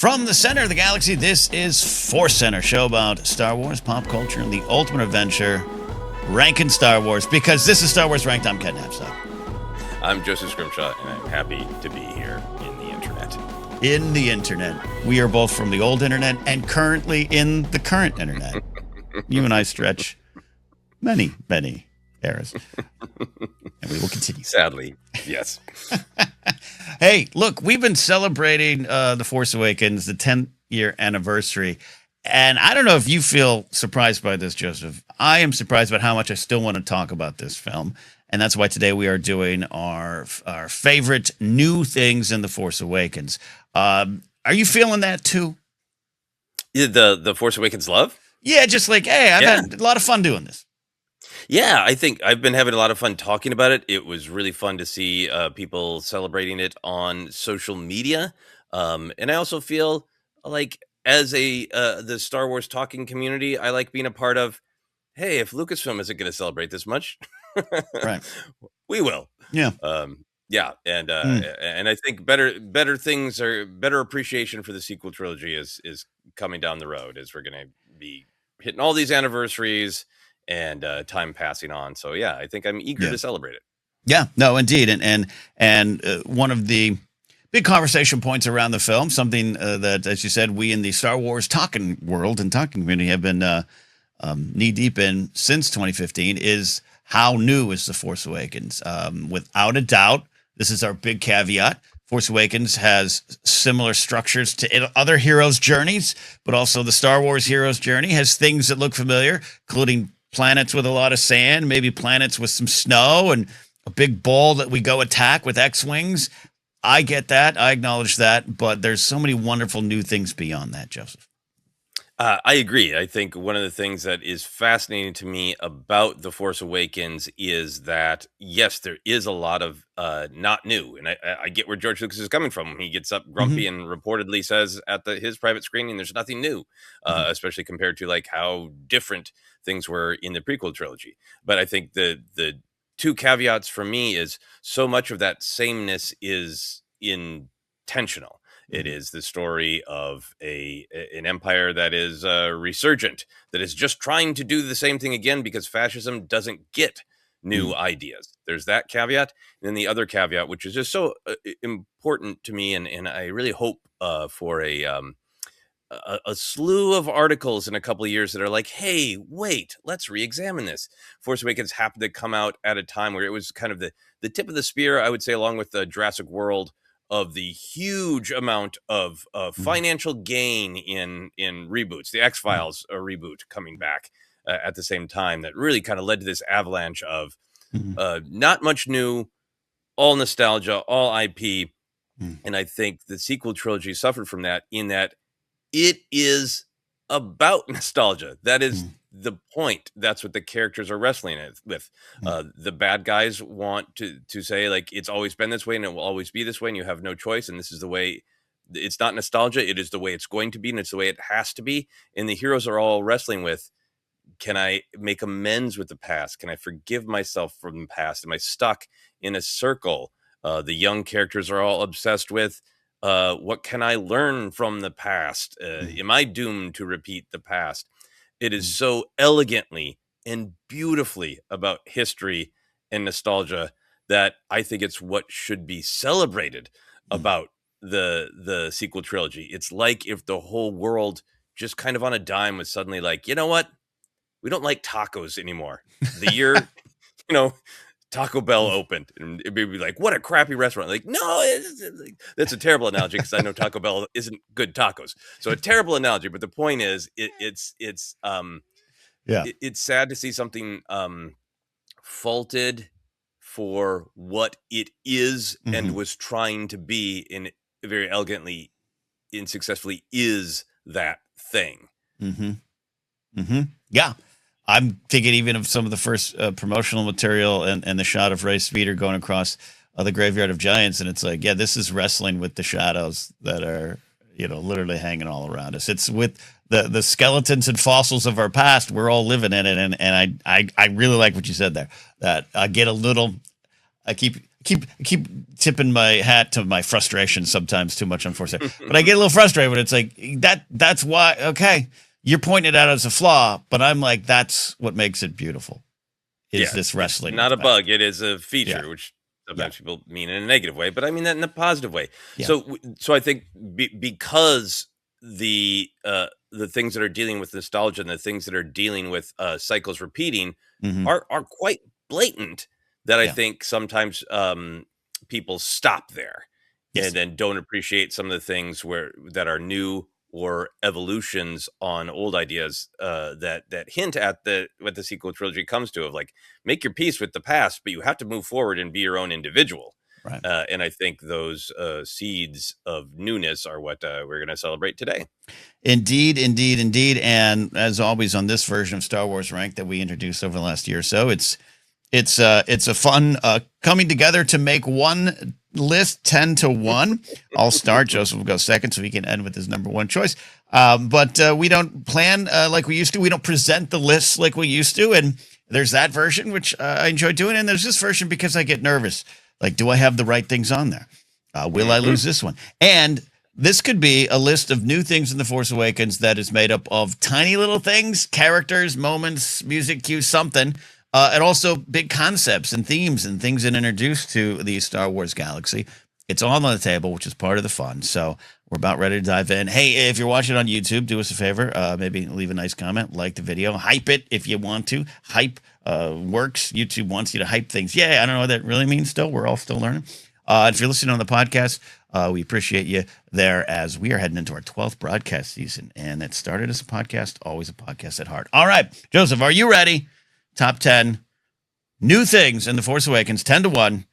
From the center of the galaxy, this is ForceCenter, show about Star Wars, pop culture, and the ultimate adventure, ranking Star Wars. Because this is Star Wars Ranked, I'm Ken Napstok. I'm Joseph Scrimshaw, and I'm happy to be here in the internet. In the internet. We are both from the old internet and currently in the current internet. You and I stretch many, many eras. And we will continue. Sadly, yes. Hey, look, we've been celebrating The Force Awakens, the 10th year anniversary. And I don't know if you feel surprised by this, Joseph. I am surprised about how much I still want to talk about this film. And that's why today we are doing our favorite new things in The Force Awakens. Are you feeling that too? The Force Awakens love? Yeah, just like, hey, I've had a lot of fun doing this. Yeah, I think I've been having a lot of fun talking about it. It was really fun to see people celebrating it on social media. And I also feel like as the Star Wars talking community, I like being a part of, hey, if Lucasfilm isn't going to celebrate this much, right, we will. Yeah. And I think better things are better appreciation for the sequel trilogy is coming down the road as we're going to be hitting all these anniversaries and time passing on. So yeah, I think I'm eager to celebrate it. Yeah, no, indeed. And one of the big conversation points around the film, something that, as you said, we in the Star Wars talking world and talking community have been knee deep in since 2015 is how new is The Force Awakens? Without a doubt, this is our big caveat. Force Awakens has similar structures to other heroes' journeys, but also the Star Wars hero's journey has things that look familiar, including planets with a lot of sand, maybe planets with some snow, and a big ball that we go attack with X-Wings. I get that. I acknowledge that. But there's so many wonderful new things beyond that, Joseph. I agree. I think one of the things that is fascinating to me about The Force Awakens is that, yes, there is a lot of not new. And I get where George Lucas is coming from. He gets up grumpy and reportedly says at his private screening, there's nothing new, especially compared to like how different things were in the prequel trilogy. But I think the two caveats for me is so much of that sameness is intentional. It is the story of an empire that is resurgent, that is just trying to do the same thing again because fascism doesn't get new ideas. There's that caveat. And then the other caveat, which is just so important to me, and I really hope for a slew of articles in a couple of years that are like, hey, wait, let's re-examine this. Force Awakens happened to come out at a time where it was kind of the tip of the spear, I would say, along with the Jurassic World, of the huge amount of financial gain in reboots, the X-Files reboot coming back at the same time, that really kind of led to this avalanche of not much new, all nostalgia, all IP. And I think the sequel trilogy suffered from that in that it is about nostalgia. That is the point. That's what the characters are wrestling with. The bad guys want to say, like, it's always been this way and it will always be this way and you have no choice. And this is the way. It's not nostalgia. It is the way it's going to be, and it's the way it has to be. And the heroes are all wrestling with, can I make amends with the past? Can I forgive myself from the past? Am I stuck in a circle? The young characters are all obsessed with, what can I learn from the past? Am I doomed to repeat the past? It is so elegantly and beautifully about history and nostalgia that I think it's what should be celebrated about the sequel trilogy. It's like if the whole world just kind of on a dime was suddenly like, you know what? We don't like tacos anymore. The year, Taco Bell opened, and it'd be like, what a crappy restaurant. Like, no, that's a terrible analogy because I know Taco Bell isn't good tacos. So a terrible analogy. But the point is, it's sad to see something faulted for what it is and was trying to be in very elegantly and successfully is that thing. Yeah. I'm thinking even of some of the first promotional material and the shot of Ray Speeder going across the Graveyard of Giants. And it's like, yeah, this is wrestling with the shadows that are, literally hanging all around us. It's with the skeletons and fossils of our past. We're all living in it. And I really like what you said there, that I get a little, I keep keep tipping my hat to my frustration sometimes too much on ForceCenter. But I get a little frustrated when it's like that's why okay, you're pointing it out as a flaw, but I'm like, that's what makes it beautiful. Is this wrestling? It's not a bug, it is a feature, Yeah. which sometimes people mean in a negative way, but I mean that in a positive way. Yeah. So I think because the things that are dealing with nostalgia and the things that are dealing with cycles repeating Mhm. are quite blatant, that I Yeah. think sometimes people stop there Yes. and then don't appreciate some of the things that are new or evolutions on old ideas that hint at what the sequel trilogy comes to, of like, make your peace with the past, but you have to move forward and be your own individual. Right. And I think those seeds of newness are what we're going to celebrate today. Indeed, indeed, indeed. And as always on this version of Star Wars Rank that we introduced over the last year or so, it's a fun coming together to make one list 10-1. I'll start. Joseph will go second, so he can end with his number one choice. But we don't plan like we used to. We don't present the lists like we used to. And there's that version, which I enjoy doing. And there's this version because I get nervous. Like, do I have the right things on there? Will I lose this one? And this could be a list of new things in The Force Awakens that is made up of tiny little things, characters, moments, music cues, something. And also big concepts and themes and things that introduce to the Star Wars galaxy. It's all on the table, which is part of the fun. So we're about ready to dive in. Hey, if you're watching on YouTube, do us a favor. Maybe leave a nice comment, like the video, hype it if you want to. Hype works. YouTube wants you to hype things. Yeah, I don't know what that really means still. We're all still learning. If you're listening on the podcast, we appreciate you there, as we are heading into our 12th broadcast season. And it started as a podcast, always a podcast at heart. All right, Joseph, are you ready? Top 10 new things in The Force Awakens, 10-1.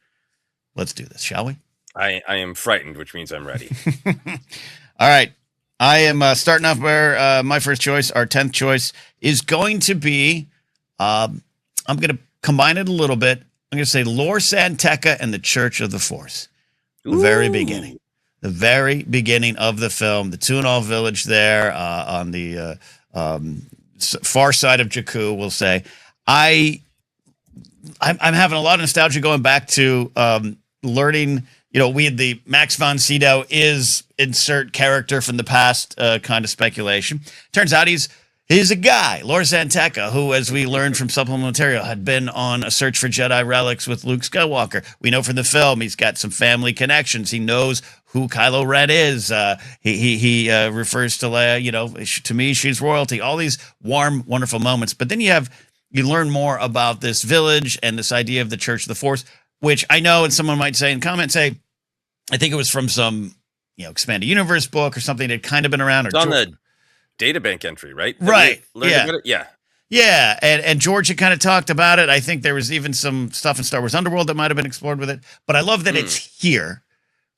Let's do this, shall we? I am frightened, which means I'm ready. All right. I am starting off where my first choice, our 10th choice, is going to be, I'm going to combine it a little bit. I'm going to say Lor San Tekka and the Church of the Force. The very beginning. The very beginning of the film. The Tunal village there on the far side of Jakku, we'll say. I'm having a lot of nostalgia going back to learning. We had the Max von Sydow is insert character from the past kind of speculation. Turns out he's a guy, Lor San Tekka, who, as we learned from supplemental material, had been on a search for Jedi relics with Luke Skywalker. We know from the film he's got some family connections. He knows who Kylo Ren is. He refers to Leia, to me, she's royalty. All these warm, wonderful moments. But then you learn more about this village and this idea of the Church of the Force, which I know, and someone might say in comments, I think it was from some, expanded universe book or something that had kind of been around. It's on the databank entry, right? Right. Yeah. Yeah. And George had kind of talked about it. I think there was even some stuff in Star Wars Underworld that might have been explored with it. But I love that it's here.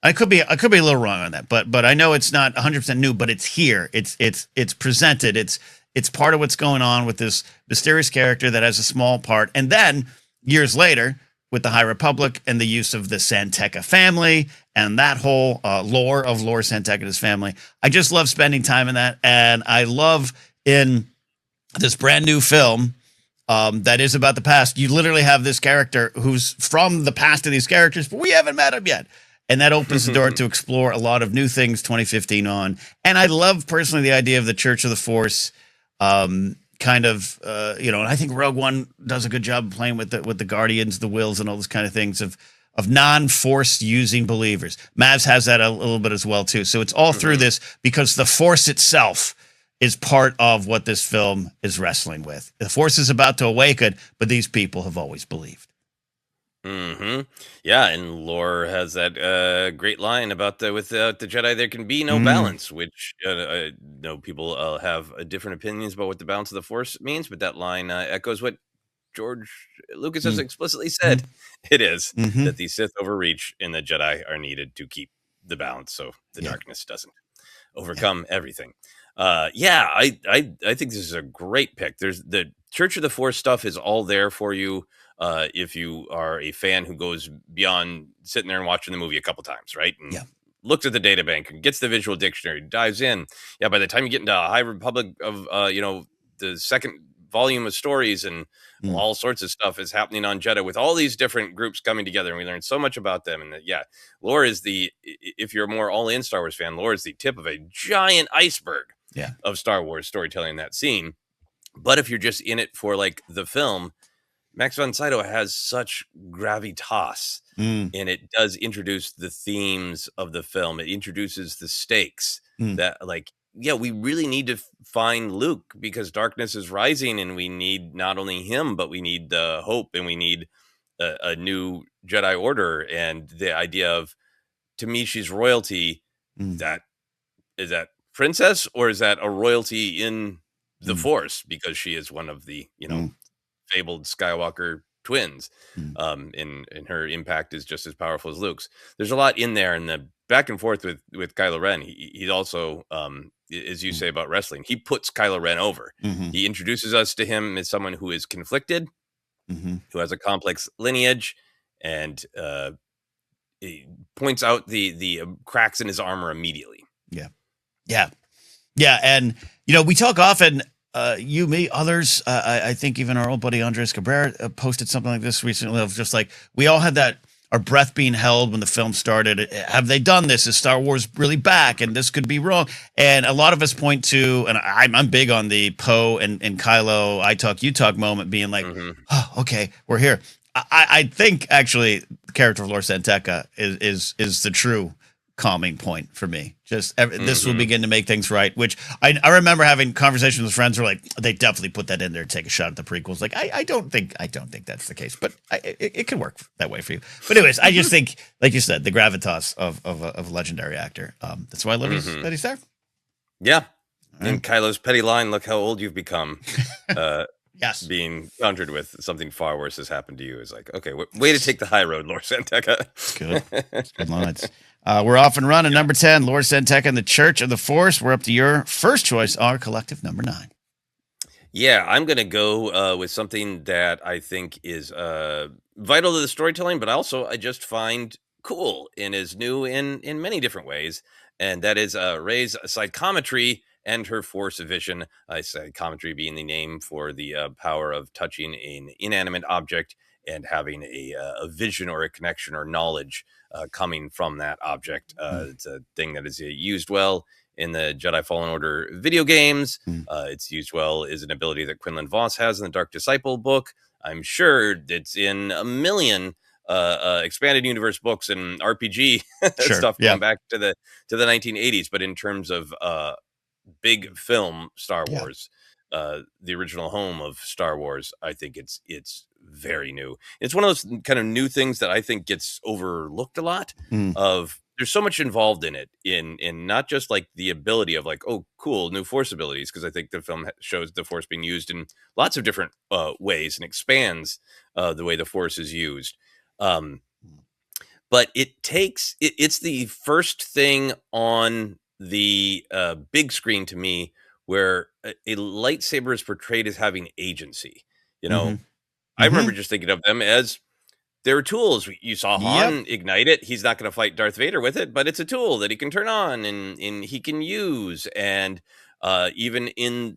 I could be a little wrong on that, but I know it's not 100% new, but it's here. It's presented. It's part of what's going on with this mysterious character that has a small part. And then years later, with the High Republic and the use of the San Tekka family and that whole lore of Lor San Tekka and his family, I just love spending time in that. And I love in this brand new film that is about the past, you literally have this character who's from the past of these characters, but we haven't met him yet. And that opens the door to explore a lot of new things 2015 on. And I love personally the idea of the Church of the Force. And I think Rogue One does a good job of playing with the Guardians, the Wills, and all those kind of things of non-Force using believers. Mavs has that a little bit as well too. So it's all through this because the Force itself is part of what this film is wrestling with. The Force is about to awaken, but these people have always believed. Yeah, and Lore has that great line about without the Jedi there can be no balance, which I know people have different opinions about what the balance of the Force means, but that line echoes what George Lucas has explicitly said. It is that the Sith overreach and the Jedi are needed to keep the balance, so the darkness doesn't overcome everything. I think this is a great pick. There's the Church of the Force stuff is all there for you. If you are a fan who goes beyond sitting there and watching the movie a couple times, right? And looks at the data bank and gets the visual dictionary, dives in. Yeah, by the time you get into High Republic of, the second volume of stories and Mm. all sorts of stuff is happening on Jeddah with all these different groups coming together, and we learned so much about them. And yeah, Lore is if you're a more all-in Star Wars fan, Lore is the tip of a giant iceberg Yeah. of Star Wars storytelling in that scene. But if you're just in it for like the film, Max von Sydow has such gravitas, Mm. and it does introduce the themes of the film. It introduces the stakes Mm. that, like, yeah, we really need to find Luke because darkness is rising, and we need not only him, but we need the hope, and we need a new Jedi Order. And the idea of, to me, she's royalty. Mm. That is that princess, or is that a royalty in the Mm. Force because she is one of the Mm. fabled Skywalker twins, Mm. and her impact is just as powerful as Luke's. There's a lot in there, and the back and forth with Kylo Ren. He also, as you Mm. say about wrestling, he puts Kylo Ren over. Mhm. He introduces us to him as someone who is conflicted, Mhm. who has a complex lineage, and he points out the cracks in his armor immediately. Yeah. Yeah. Yeah. And, you know, we talk often, you, me, others, I think even our old buddy Andres Cabrera posted something like this recently of just like, we all had that, our breath being held when the film started. Have they done this? Is Star Wars really back? And this could be wrong. And a lot of us point to, and I'm big on the Poe and Kylo, I talk, you talk moment being like, oh, okay, we're here. I think actually the character of Lor San Tekka is the true calming point for me. Just this will begin to make things right, which I remember having conversations with friends who were like, they definitely put that in there to take a shot at the prequels. Like, I don't think that's the case, but it could work that way for you. But anyways, I just think, like you said, the gravitas of a legendary actor. That's why I love that he's there. Yeah. And Kylo's petty line, "Look how old you've become." Yes. Being conjured with something far worse has happened to you is like, okay, way to take the high road, Lor San Tekka. It's good. It's good lines. We're off and running. Number 10, Lor San Tekka and the Church of the Force. We're up to your first choice, our collective number 9. Yeah, I'm going to go with something that I think is vital to the storytelling, but also I just find cool and is new in many different ways. And that is Rey's psychometry and her Force vision. Psychometry being the name for the power of touching an inanimate object and having a vision or a connection or knowledge coming from that object. It's a thing that is used well in the Jedi Fallen Order video games. It's used well as an ability that Quinlan Vos has in the Dark Disciple book. I'm sure it's in a million expanded universe books and RPG stuff going back to the 1980s. But in terms of big film Star Wars, the original home of Star Wars, I think it's very new. It's one of those kind of new things that I think gets overlooked a lot. There's so much involved in it, in not just like the ability of like, oh, cool, new Force abilities, because I think the film shows the Force being used in lots of different ways and expands the way the Force is used. But it's the first thing on the big screen to me where a lightsaber is portrayed as having agency. I remember just thinking of them as they're tools. You saw Han ignite it. He's not going to fight Darth Vader with it, but it's a tool that he can turn on and he can use. And even in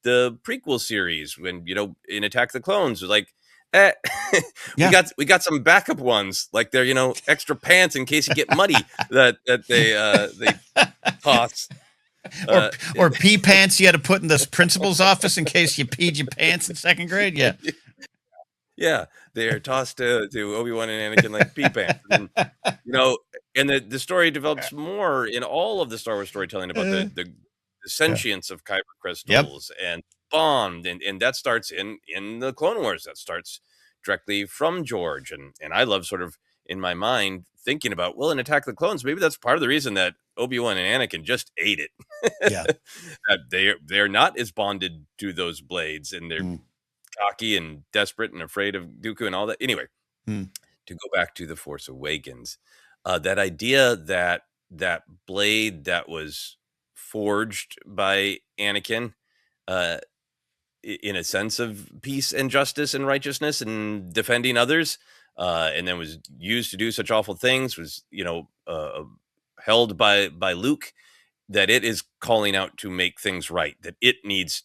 the prequel series, when in Attack the Clones, it was like, we got some backup ones, like they're extra pants in case you get muddy that they toss. Or pee pants you had to put in the principal's office in case you peed your pants in second grade. Yeah. Yeah, they're tossed to Obi-Wan and Anakin like pee pants. And, and the story develops more in all of the Star Wars storytelling about the sentience of kyber crystals and bond, and that starts in the Clone Wars. That starts directly from George, and I love sort of in my mind thinking about, well, in Attack of the Clones, maybe that's part of the reason that Obi-Wan and Anakin just ate it. That they're not as bonded to those blades, and they're cocky and desperate and afraid of Dooku and all that. Anyway, to go back to The Force Awakens, that idea that blade that was forged by Anakin in a sense of peace and justice and righteousness and defending others, and then was used to do such awful things, was held by Luke, that it is calling out to make things right, that it needs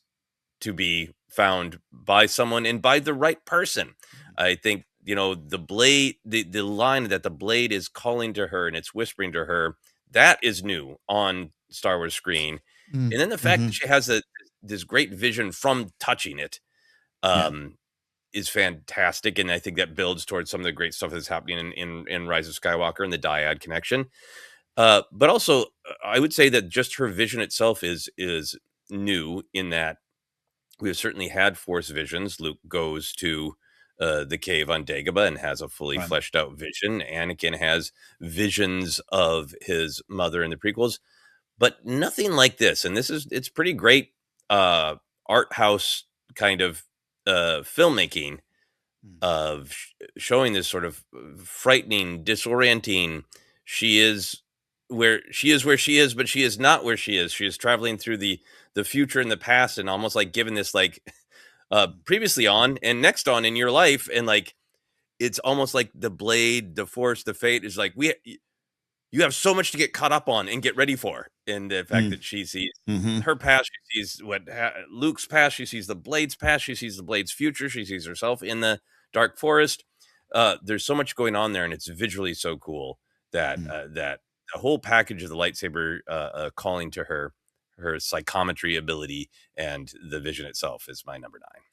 to be found by someone and by the right person. I think, the blade, the line that the blade is calling to her and it's whispering to her, that is new on Star Wars screen. Mm. And then the fact that she has this great vision from touching it, Yeah. is fantastic, and I think that builds towards some of the great stuff that's happening in Rise of Skywalker and the dyad connection. But also, I would say that just her vision itself is new in that we have certainly had Force visions. Luke goes to the cave on Dagobah and has a fully Right. fleshed out vision. Anakin has visions of his mother in the prequels, but nothing like this. And it's pretty great art house kind of filmmaking of showing this sort of frightening, disorienting. She is where she is, but she is not where she is. She is traveling through the future and the past, and almost like given this like previously on and next on in your life, and like it's almost like the blade, the force, the fate is like you have so much to get caught up on and get ready for. And the fact that she sees her past, she sees Luke's past, she sees the Blade's past, she sees the Blade's future, she sees herself in the Dark Forest. There's so much going on there, and it's visually so cool that that the whole package of the lightsaber calling to her psychometry ability and the vision itself is my number 9.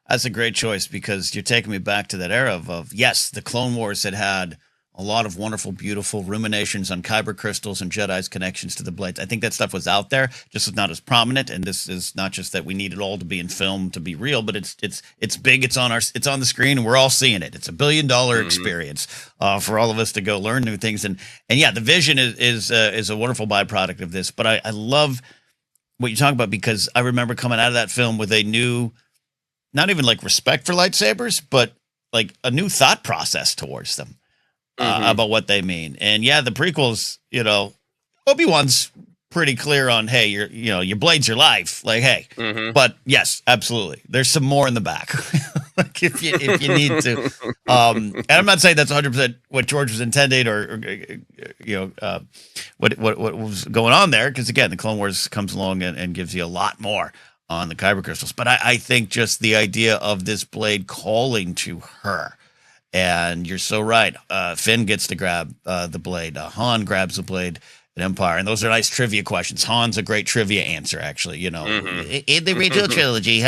That's a great choice because you're taking me back to that era of yes, the Clone Wars had a lot of wonderful, beautiful ruminations on kyber crystals and Jedi's connections to the blades. I think that stuff was out there, just was not as prominent. And this is not just that we need it all to be in film to be real, but it's big. It's on the screen, and we're all seeing it. It's $1 billion experience for all of us to go learn new things. And yeah, the vision is a wonderful byproduct of this. But I love what you talk about because I remember coming out of that film with a new, not even like respect for lightsabers, but like a new thought process towards them. About what they mean. And yeah, the prequels, Obi-Wan's pretty clear on, hey, your blade's your life. Like, hey, but yes, absolutely. There's some more in the back. Like if you need to. And I'm not saying that's 100% what George was intending or what was going on there. Cause again, the Clone Wars comes along and gives you a lot more on the kyber crystals. But I think just the idea of this blade calling to her. And you're so right. Finn gets to grab the blade. Han grabs the blade at Empire. And those are nice trivia questions. Han's a great trivia answer, actually. In the original trilogy.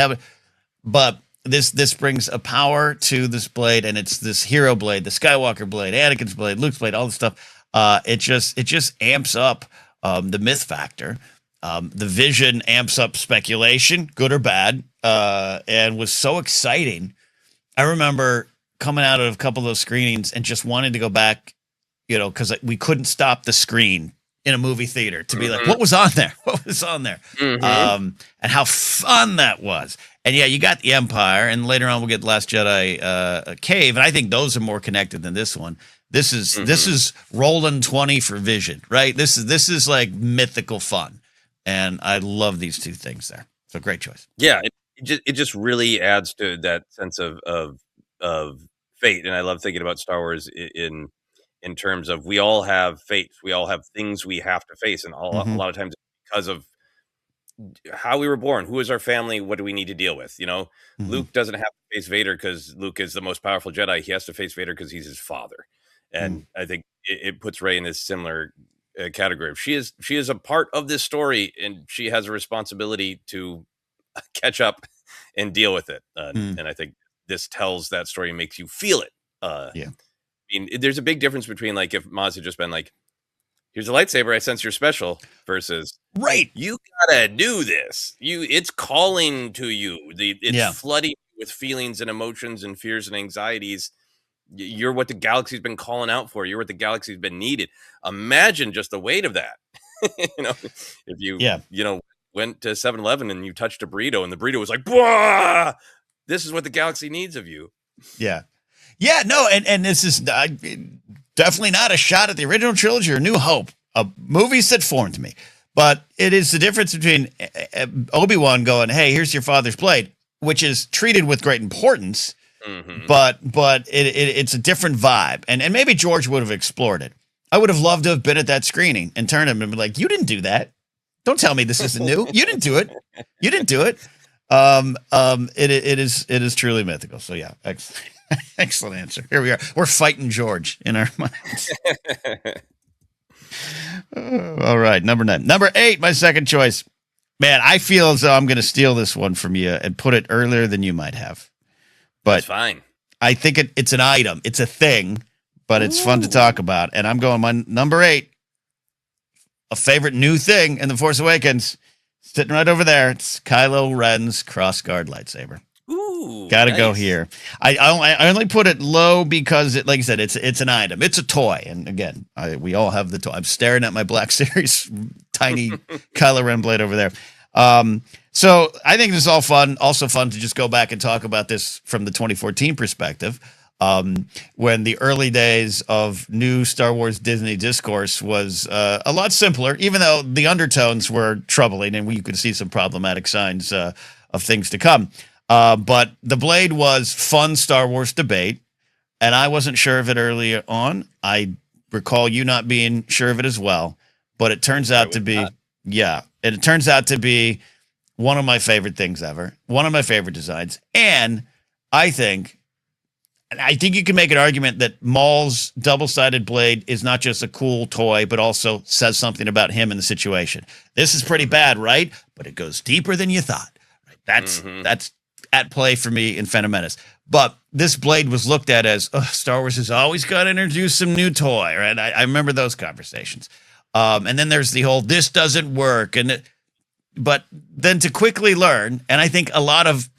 But this brings a power to this blade, and it's this hero blade, the Skywalker blade, Anakin's blade, Luke's blade, all this stuff. It just amps up the myth factor. The vision amps up speculation, good or bad, and was so exciting. I remember coming out of a couple of those screenings and just wanted to go back, because we couldn't stop the screen in a movie theater to be like, what was on there? What was on there? And how fun that was. And yeah, you got the Empire, and later on we'll get Last Jedi Cave, and I think those are more connected than this one. This is rolling 20 for vision, right? This is like mythical fun, and I love these two things there. So great choice. Yeah, it just really adds to that sense of fate, and I love thinking about Star Wars in terms of we all have fates, we all have things we have to face, and a lot of times because of how we were born, who is our family, what do we need to deal with? Luke doesn't have to face Vader because Luke is the most powerful Jedi. He has to face Vader because he's his father, and I think it puts Rey in this similar category. She is a part of this story, and she has a responsibility to catch up and deal with it. And I think this tells that story and makes you feel it. Yeah. I mean, there's a big difference between like if Maz had just been like, here's a lightsaber, I sense you're special, versus right. You gotta do this. It's calling to you. It's flooding with feelings and emotions and fears and anxieties. You're what the galaxy's been calling out for. You're what the galaxy's been needed. Imagine just the weight of that. If you went to 7-Eleven and you touched a burrito and the burrito was like, "Blah! This is what the galaxy needs of you." Yeah. Yeah, no, and this is definitely not a shot at the original trilogy or New Hope, movies that formed me. But it is the difference between Obi-Wan going, hey, here's your father's blade, which is treated with great importance, but it's a different vibe. And maybe George would have explored it. I would have loved to have been at that screening and turned him and be like, you didn't do that. Don't tell me this isn't new. You didn't do it. You didn't do it. It is truly mythical. So yeah, excellent answer. Here we are. We're fighting George in our minds. All right, number 9. Number 8, my second choice. Man, I feel as though I'm going to steal this one from you and put it earlier than you might have. But That's fine. I think it's an item. It's a thing, but it's fun to talk about. And I'm going my number 8, a favorite new thing in The Force Awakens, sitting right over there. It's Kylo Ren's crossguard lightsaber. Ooh, Got to go here. I only put it low because like I said, it's an item. It's a toy. And again, we all have the toy. I'm staring at my Black Series tiny Kylo Ren blade over there. So I think this is all fun. Also fun to just go back and talk about this from the 2014 perspective. When the early days of new Star Wars Disney discourse was a lot simpler, even though the undertones were troubling and you could see some problematic signs of things to come. But the blade was fun Star Wars debate, and I wasn't sure of it early on. I recall you not being sure of it as well, but it turns out to be, and it turns out to be one of my favorite things ever, one of my favorite designs. And I think you can make an argument that Maul's double-sided blade is not just a cool toy, but also says something about him and the situation. This is pretty bad, right? But it goes deeper than you thought. Right? That's at play for me in Phantom Menace. But this blade was looked at as, Star Wars has always got to introduce some new toy, right? I remember those conversations. And then there's the whole, this doesn't work. But then to quickly learn, and I think a lot of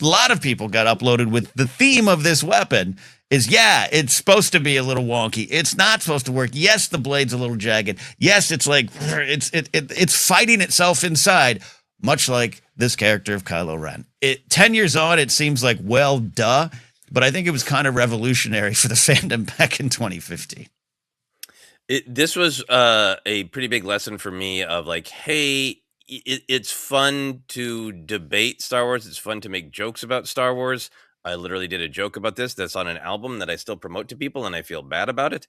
people got uploaded with the theme of this weapon is, it's supposed to be a little wonky. It's not supposed to work. Yes, the blade's a little jagged. Yes, it's like, it's fighting itself inside, much like this character of Kylo Ren. 10 years on, it seems like, well, duh. But I think it was kind of revolutionary for the fandom back in 2015. This was a pretty big lesson for me of like, hey, it's fun to debate Star Wars. It's fun to make jokes about Star Wars. I literally did a joke about this that's on an album that I still promote to people, and I feel bad about it.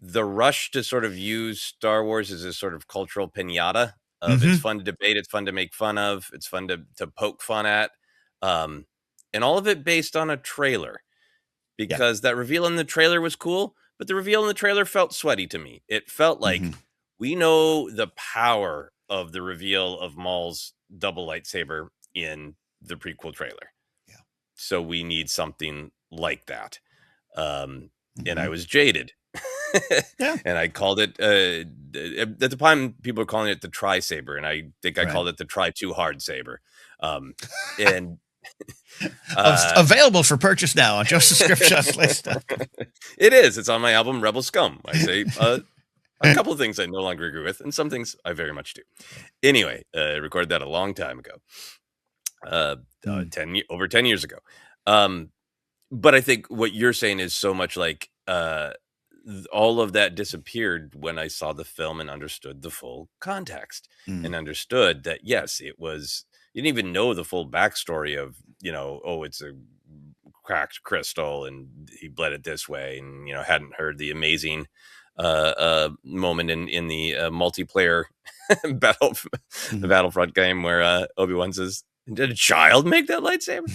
The rush to sort of use Star Wars as a sort of cultural piñata of it's fun to debate, it's fun to make fun of, it's fun to poke fun at, and all of it based on a trailer, because that reveal in the trailer was cool, but the reveal in the trailer felt sweaty to me. It felt like we know the power of the reveal of Maul's double lightsaber in the prequel trailer. So we need something like that. And I was jaded. And I called it, at the time, people were calling it the tri-saber. And I think I called it the try too hard saber. And available for purchase now on josephscriptshotslist. It is. It's on my album, Rebel Scum. I say a couple of things I no longer agree with, and some things I very much do. Anyway, I recorded that a long time ago. Over 10 years ago. But I think what you're saying is so much like all of that disappeared when I saw the film and understood the full context and understood that, yes, it was, you didn't even know the full backstory of, it's a cracked crystal and he bled it this way, and, hadn't heard the amazing moment in the multiplayer the Battlefront game where Obi-Wan says, did a child make that lightsaber?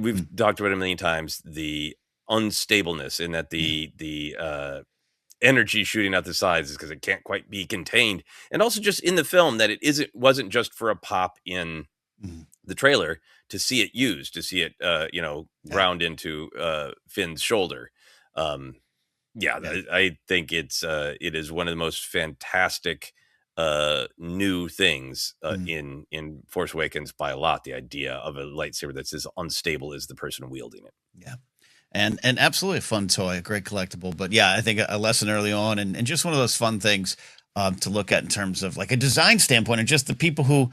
We've talked about it a million times. The unstableness in that the energy shooting out the sides is because it can't quite be contained, and also just in the film that wasn't just for a pop in the trailer to see it used, to see it ground into Finn's shoulder. I think it is one of the most fantastic new things in Force Awakens by a lot. The idea of a lightsaber that's as unstable as the person wielding it. Yeah. And absolutely a fun toy, a great collectible. But I think a lesson early on and just one of those fun things to look at in terms of like a design standpoint and just the people who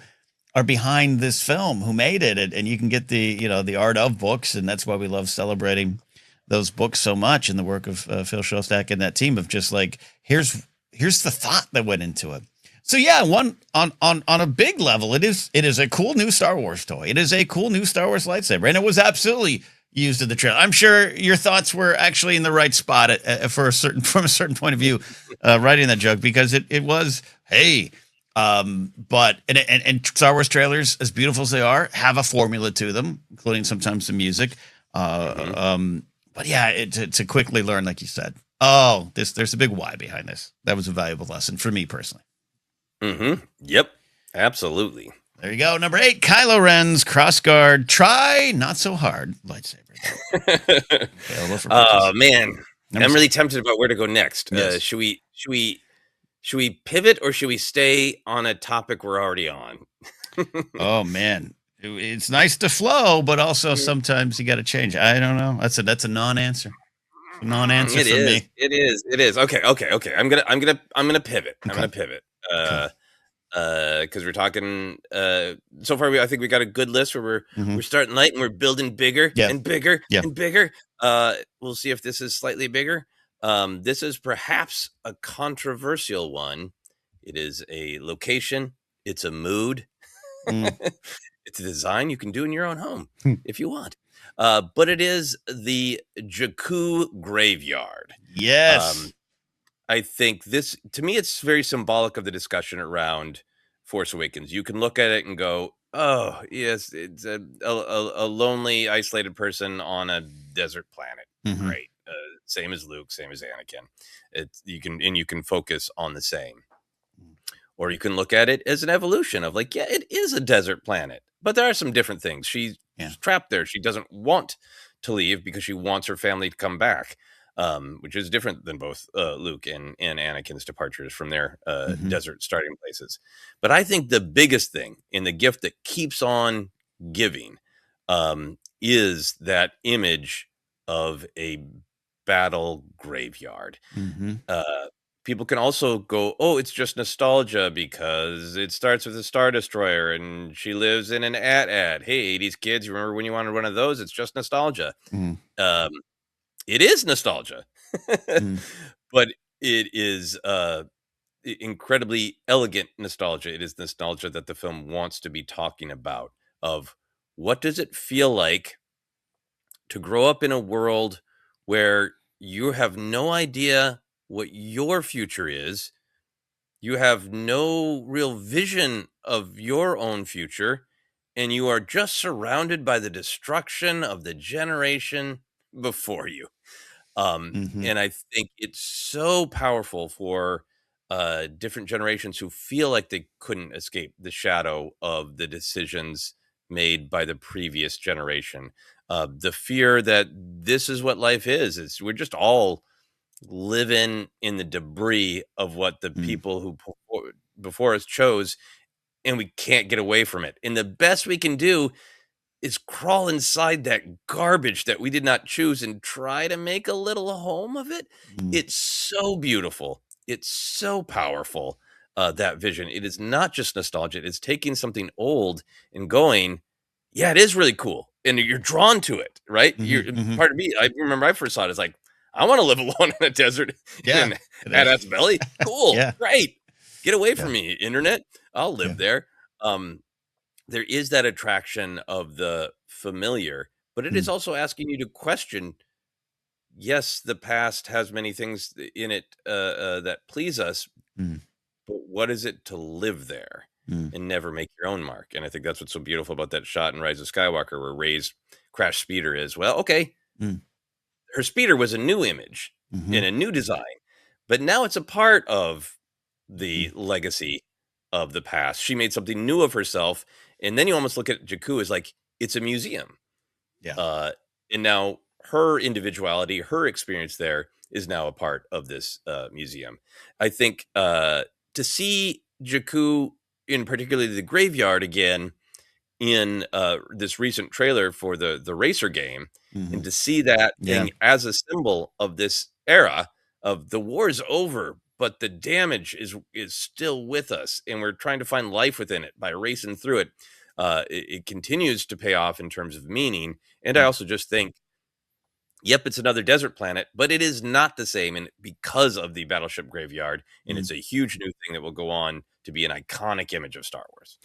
are behind this film, who made it. And you can get the art of books. And that's why we love celebrating those books so much and the work of Phil Shostak and that team of just like, here's the thought that went into it. So one on a big level, it is a cool new Star Wars toy. It is a cool new Star Wars lightsaber, and it was absolutely used in the trailer. I'm sure your thoughts were actually in the right spot from a certain point of view, writing that joke, because it was, hey, But and Star Wars trailers, as beautiful as they are, have a formula to them, including sometimes the music. But yeah, to quickly learn, like you said, there's a big why behind this. That was a valuable lesson for me personally. Yep, absolutely. There you go. Number 8, Kylo Ren's crossguard. Try not so hard lightsaber. Available for purchase. Oh man, Number I'm 6. really tempted about where to go next. Yes. Should we pivot, or should we stay on a topic we're already on? Oh man, it's nice to flow, but also sometimes you got to change. I don't know. That's a non-answer. A non-answer It for is. me. It is. It is. Okay. I'm gonna pivot. I'm gonna pivot. Because we're talking. So far, I think we got a good list where we're starting light and we're building bigger and bigger and bigger. We'll see if this is slightly bigger. This is perhaps a controversial one. It is a location. It's a mood. It's a design you can do in your own home if you want. But it is the Jakku graveyard. Yes. I think this, to me, it's very symbolic of the discussion around Force Awakens. You can look at it and go, oh, yes, it's a lonely, isolated person on a desert planet. Great. Same as Luke, same as Anakin. You can focus on the same. Or you can look at it as an evolution of like, yeah, it is a desert planet, but there are some different things. She's trapped there. She doesn't want to leave because she wants her family to come back, which is different than both Luke and Anakin's departures from their desert starting places. But I think the biggest thing in the gift that keeps on giving is that image of a battle graveyard. People can also go, oh, it's just nostalgia because it starts with a Star Destroyer and she lives in an AT-AT. Hey, 80s kids, you remember when you wanted one of those? It's just nostalgia. It is nostalgia, but it is incredibly elegant nostalgia. It is nostalgia that the film wants to be talking about, of what does it feel like to grow up in a world where you have no idea what your future is. You have no real vision of your own future, and you are just surrounded by the destruction of the generation before you. And I think it's so powerful for different generations who feel like they couldn't escape the shadow of the decisions made by the previous generation. The fear that this is what life is we're just all living in the debris of what the people who before us chose, and we can't get away from it. And the best we can do is crawl inside that garbage that we did not choose and try to make a little home of it. It's so beautiful. It's so powerful, that vision. It is not just nostalgia. It's taking something old and going, yeah, it is really cool. And you're drawn to it, right? Part of me, I remember I first saw it as like, I want to live alone in a desert and that's belly. Cool. Great. Get away from me, internet. I'll live there. There is that attraction of the familiar, but it is also asking you to question. Yes, the past has many things in it that please us, but what is it to live there and never make your own mark? And I think that's what's so beautiful about that shot in Rise of Skywalker where Rey's crash speeder is, well, okay, her speeder was a new image in a new design, but now it's a part of the legacy of the past. She made something new of herself, and then you almost look at Jakku as like it's a museum. And now her individuality, her experience there is now a part of this museum. I think to see Jakku, in particularly the graveyard again, in this recent trailer for the racer game, and to see that thing as a symbol of this era of the war is over, but the damage is still with us, and we're trying to find life within it by racing through it. It continues to pay off in terms of meaning, and I also just think, yep, it's another desert planet, but it is not the same, and because of the battleship graveyard, and it's a huge new thing that will go on to be an iconic image of Star Wars.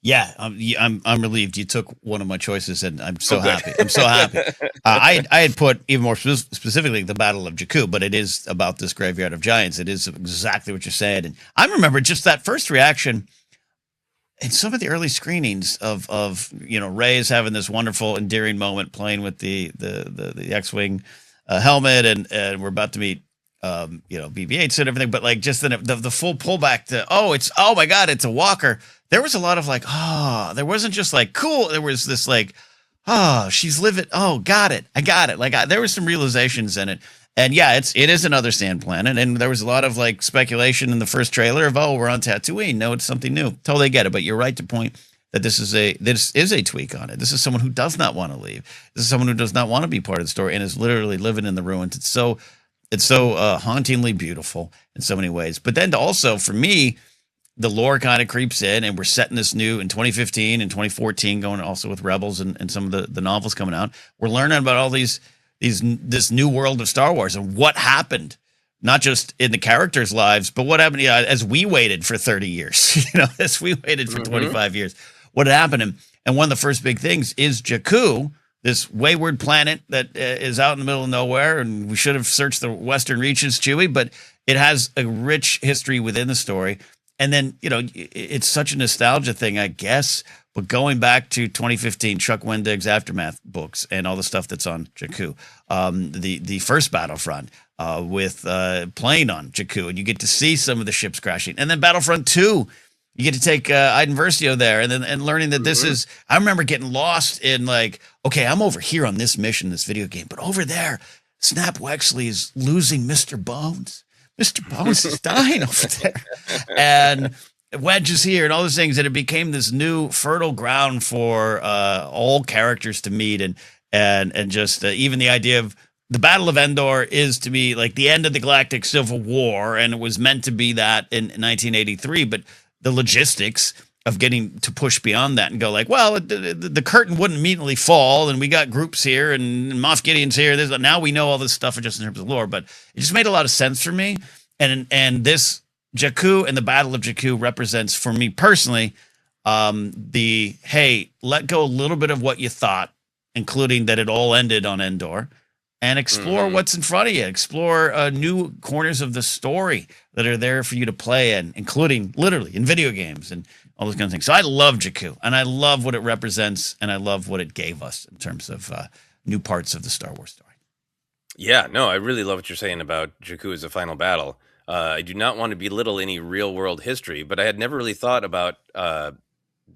Yeah, I'm relieved you took one of my choices, and I'm Oh, so good. happy. I'm so happy. I had put even more specifically the Battle of Jakku, but it is about this graveyard of giants. It is exactly what you're saying, and I remember just that first reaction in some of the early screenings of Ray is having this wonderful, endearing moment playing with the X-wing helmet, and we're about to meet BB-8s and everything, but like just the full pullback to oh my god, it's a walker. There was a lot of like, there wasn't just like cool. There was this like, she's living. Oh, got it. I got it. Like there was some realizations in it. And yeah, it is another sand planet. And there was a lot of like speculation in the first trailer of, we're on Tatooine. No, it's something new. Totally get it. But you're right to point that this is a tweak on it. This is someone who does not want to leave. This is someone who does not want to be part of the story and is literally living in the ruins. It's so hauntingly beautiful in so many ways. But then also for me, the lore kind of creeps in, and we're setting this new in 2015 and 2014, going also with Rebels and some of the novels coming out. We're learning about all this new world of Star Wars and what happened, not just in the characters' lives, but what happened as we waited for 30 years, as we waited for 25 years, what happened. And one of the first big things is Jakku, this wayward planet that is out in the middle of nowhere, and we should have searched the western reaches, Chewie, but it has a rich history within the story. And then, it's such a nostalgia thing, I guess. But going back to 2015, Chuck Wendig's Aftermath books and all the stuff that's on Jakku, the first Battlefront with playing on Jakku, and you get to see some of the ships crashing. And then Battlefront 2, you get to take Iden Versio there, and learning that this is. I remember getting lost in like, okay, I'm over here on this mission, this video game, but over there, Snap Wexley is losing Mr. Bones. Mr. Bones is dying over there, and Wedge is here, and all those things, and it became this new fertile ground for all characters to meet, and just even the idea of the Battle of Endor is to be like the end of the Galactic Civil War, and it was meant to be that in 1983, but the logistics of getting to push beyond that and go like, well, the curtain wouldn't immediately fall, and we got groups here, and Moff Gideon's here. Now we know all this stuff just in terms of lore, but it just made a lot of sense for me. And this Jakku and the Battle of Jakku represents, for me personally, let go a little bit of what you thought, including that it all ended on Endor, and explore what's in front of you. Explore new corners of the story that are there for you to play in, including literally in video games and all those kind of things. So I love Jakku, and I love what it represents, and I love what it gave us in terms of new parts of the Star Wars story. Yeah, no, I really love what you're saying about Jakku as a final battle. I do not want to belittle any real world history, but I had never really thought about that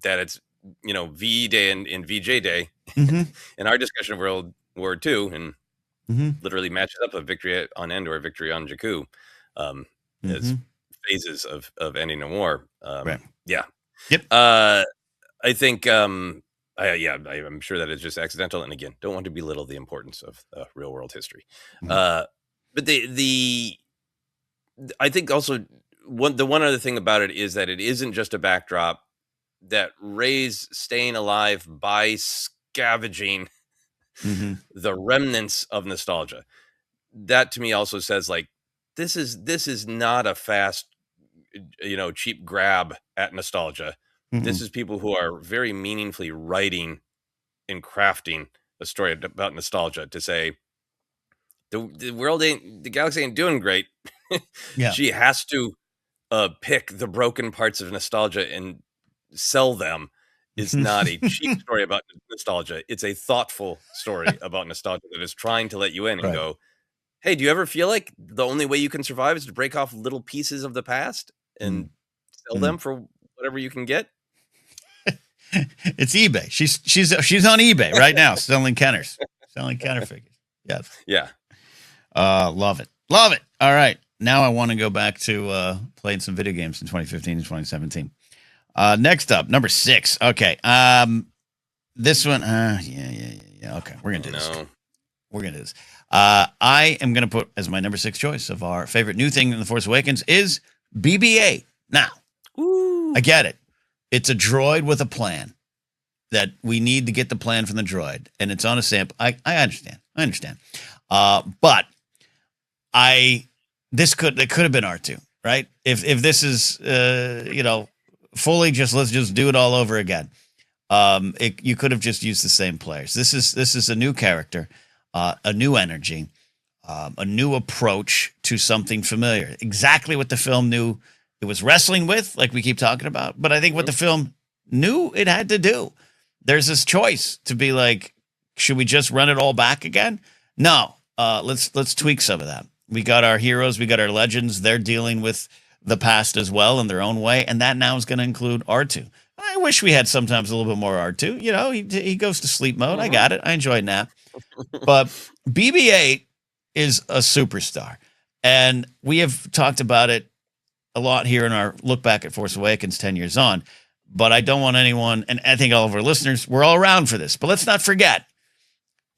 it's, VE Day and VJ Day in our discussion of World War II, and literally matches up a victory on Endor, a victory on Jakku, as phases of ending a war. Right. Yeah. Yep. I think, I'm sure that is just accidental. And again, don't want to belittle the importance of real world history. But I think also the one other thing about it is that it isn't just a backdrop, that Rey's staying alive by scavenging the remnants of nostalgia. That to me also says like, this is not a fast, cheap grab at nostalgia. This is people who are very meaningfully writing and crafting a story about nostalgia to say the galaxy ain't doing great. Yeah. She has to pick the broken parts of nostalgia and sell them. Is not a cheap story about nostalgia. It's a thoughtful story about nostalgia that is trying to let you in and go, hey, do you ever feel like the only way you can survive is to break off little pieces of the past and sell them for whatever you can get? It's eBay. She's on eBay right now selling Kenner figures. Yes. Yeah. Love it. All right. Now I want to go back to playing some video games in 2015 and 2017. Next up, number 6. Okay. This one. Yeah. Okay. We're gonna do this. We're gonna do this. I am gonna put as my number 6 choice of our favorite new thing in The Force Awakens is BB-8. Now, I get it. It's a droid with a plan that we need to get the plan from the droid, and it's on a sample. I understand. But it could have been R2, right? If this is fully just let's just do it all over again. You could have just used the same players. This is a new character, a new energy, a new approach to something familiar. Exactly what the film knew it was wrestling with, like we keep talking about. But I think what the film knew it had to do. There's this choice to be like, should we just run it all back again? No. Let's tweak some of that. We got our heroes, we got our legends. They're dealing with the past as well in their own way, and that now is going to include R2. I wish we had sometimes a little bit more R2. You know, he goes to sleep mode. I got it. I enjoy nap. But BB-8 is a superstar, and we have talked about it a lot here in our look back at Force Awakens 10 years on. But I don't want anyone, and I think all of our listeners, we're all around for this. But let's not forget,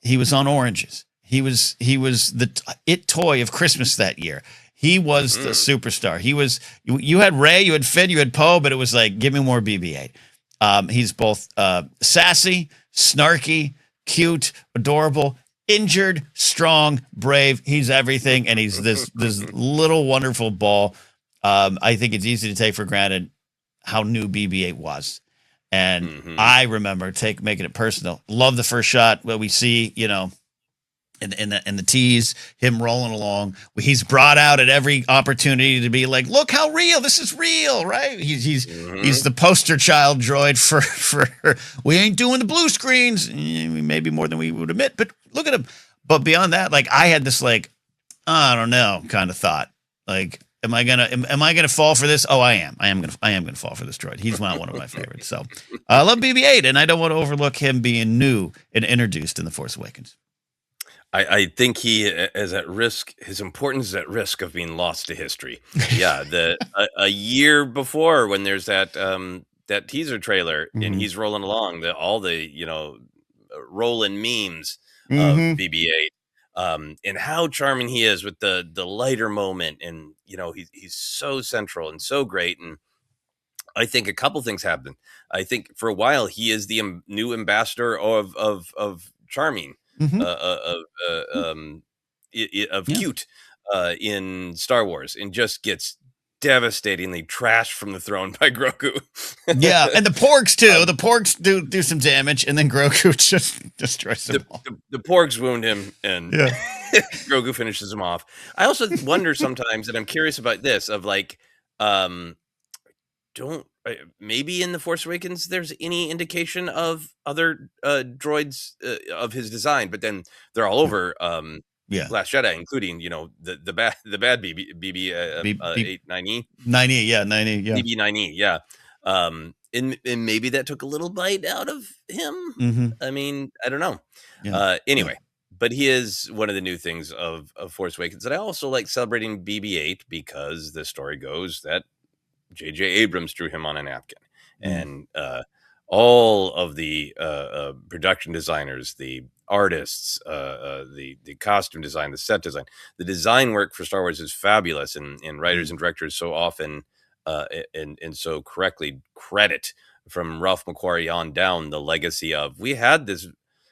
he was on oranges. He was the it toy of Christmas that year. He was the superstar. He was. You had Rey, you had Finn, you had Poe, but it was like, give me more BB-8. He's both sassy, snarky, cute, adorable, injured, strong, brave. He's everything, and he's this little wonderful ball. I think it's easy to take for granted how new BB-8 was. And I remember making it personal. Love the first shot where we see, you know, in the tease, him rolling along. He's brought out at every opportunity to be like, look how real, this is real, right? He's the poster child droid for we ain't doing the blue screens, maybe more than we would admit, but look at him. But beyond that, like, I had this like, I don't know kind of thought, like, am I gonna fall for this? Oh, I am gonna fall for this droid. He's not one of my favorites. So I love BB-8, and I don't want to overlook him being new and introduced in The Force Awakens. I think he is at risk. His importance is at risk of being lost to history. Yeah, a year before, when there's that teaser trailer and he's rolling along, all the rolling memes of BB-8, and how charming he is with the lighter moment, and he's so central and so great. And I think a couple things happened. I think for a while he is the new ambassador of charming. Of cute in Star Wars, and just gets devastatingly trashed from the throne by Grogu. Yeah, and the Porgs too. The Porgs do some damage, and then Grogu just destroys them all. The Porgs wound him, and Grogu finishes him off. I also wonder sometimes, and I'm curious about this, of like, maybe in The Force Awakens there's any indication of other droids of his design, but then they're all over Last Jedi, including the bad BB 890 BB-9E, yeah. And maybe that took a little bite out of him. I mean, I don't know. Anyway, but he is one of the new things of Force Awakens. And I also like celebrating BB-8 because the story goes that J.J. Abrams drew him on a napkin, and all of the production designers, the artists, the costume design, the set design, the design work for Star Wars is fabulous, and writers and directors so often and so correctly credit, from Ralph McQuarrie on down, the legacy of, we had this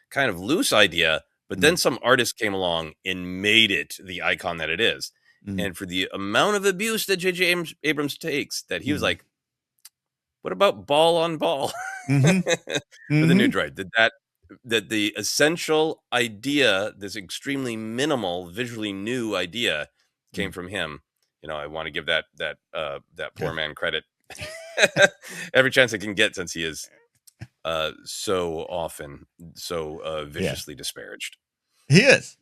kind of loose idea, but then some artist came along and made it the icon that it is. And for the amount of abuse that J.J. Abrams takes, that he was like, what about ball on ball for the new droid? That the essential idea, this extremely minimal, visually new idea, came from him. I want to give that poor man credit every chance I can get, since he is so often so viciously disparaged. He is.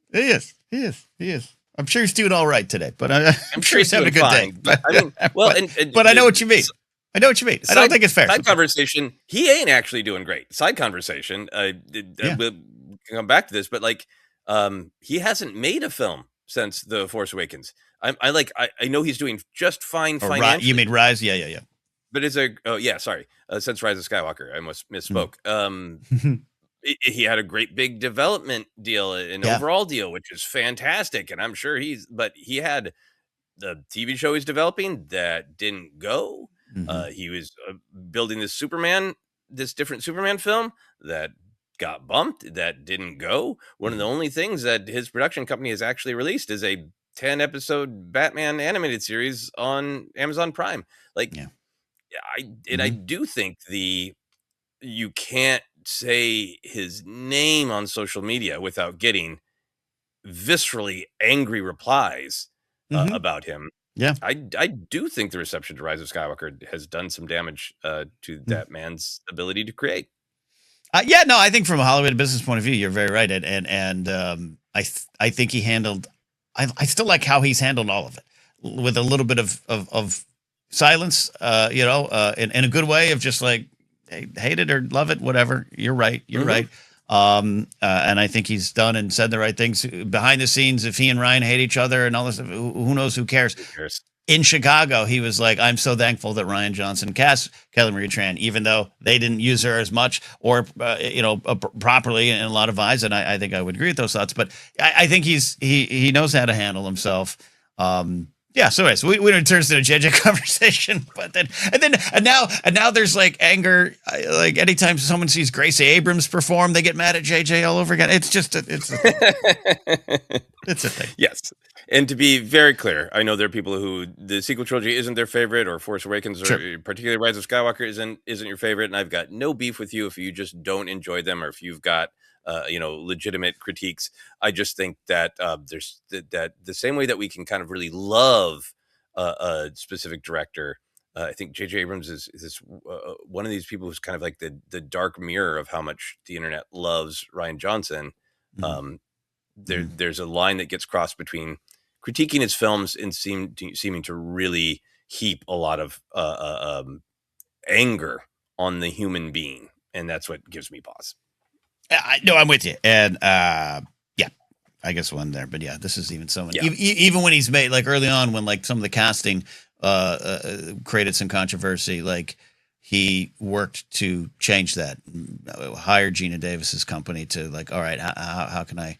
I'm sure he's doing all right today, but I'm sure he's having a good day. But I mean, but I know what you mean. I don't think it's fair. Side conversation, he ain't actually doing great. Side conversation, we'll come back to this, but like, he hasn't made a film since The Force Awakens. I know he's doing just fine financially. You mean Rise? Yeah. But it's since Rise of Skywalker, I misspoke. He had a great big development deal, an overall deal, which is fantastic. And I'm sure but he had the TV show he's developing that didn't go. He was building this different Superman film that got bumped, that didn't go. One of the only things that his production company has actually released is a 10-episode Batman animated series on Amazon Prime. I Mhm. do think you can't say his name on social media without getting viscerally angry replies Mhm. about him. Yeah. I do think the reception to Rise of Skywalker has done some damage to Mm. that man's ability to create. Yeah, no, I think from a Hollywood business point of view, you're very right, I think he handled. I still like how he's handled all of it with a little bit of silence, in a good way of just like, hey, hate it or love it, whatever. You're right. You're Hmm. right. And I think he's done and said the right things behind the scenes. If he and Ryan hate each other and all this stuff, who knows? Who cares? Who cares? In Chicago, he was like, I'm so thankful that Ryan Johnson cast Kelly Marie Tran, even though they didn't use her as much or, properly in a lot of eyes. And I think I would agree with those thoughts, but I think he knows how to handle himself. Yeah. So anyways, we it turns to a JJ conversation, but now there's like anger. Like anytime someone sees Gracie Abrams perform, they get mad at JJ all over again. It's just, it's a thing. Yes. And to be very clear, I know there are people who the sequel trilogy isn't their favorite, or Force Awakens, Sure. or particularly Rise of Skywalker isn't your favorite. And I've got no beef with you if you just don't enjoy them, or if you've got legitimate critiques. I just think that there's that the same way that we can kind of really love a specific director. I think J.J. Abrams is this one of these people who's kind of like the dark mirror of how much the internet loves Ryan Johnson. Mhm. Um, Mhm. there's a line that gets crossed between critiquing his films and seeming to really heap a lot of anger on the human being, and that's what gives me pause. No, I'm with you, and yeah, I guess one there, but yeah, this is even so many. Yeah. Even when he's made like early on, when like some of the casting created some controversy, like he worked to change that, hired Gina Davis's company to like, all right, how can I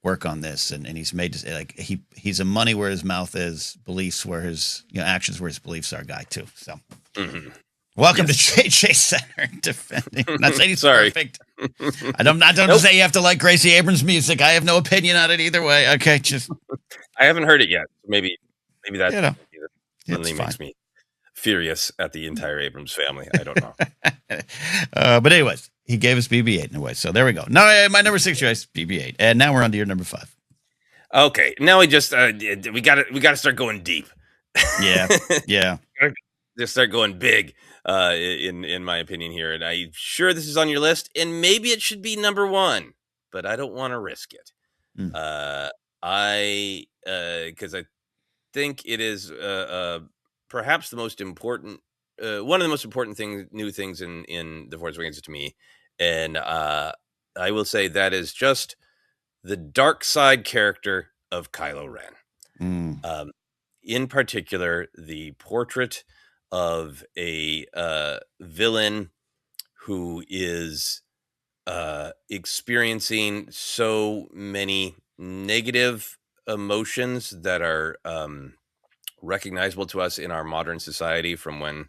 work on this? And he's made like he's a money where his mouth is, beliefs where his actions where his beliefs are guy too. So. Mm-hmm. Welcome Yes. to JJ Center defending. Not saying he's Sorry. perfect. I don't Nope. say you have to like Gracie Abrams music. I have no opinion on it either way. Okay, just I haven't heard it yet. Maybe that you know, it's suddenly fine. makes me furious at the entire Abrams family. I don't know. But anyways, he gave us BB-8 in a way. So there we go. No, my number 6 choice BB-8, and now we're on to your number 5. Okay, now we just we got to start going deep. Yeah, yeah. Just start going big, in my opinion here, and I'm sure this is on your list, and maybe it should be number 1, but I don't want to risk it. Mm. Because I think it is perhaps the most important, one of the most important new things in the Force Awakens to me, and I will say that is just the dark side character of Kylo Ren. Mm. In particular, the portrait of a villain who is experiencing so many negative emotions that are recognizable to us in our modern society from when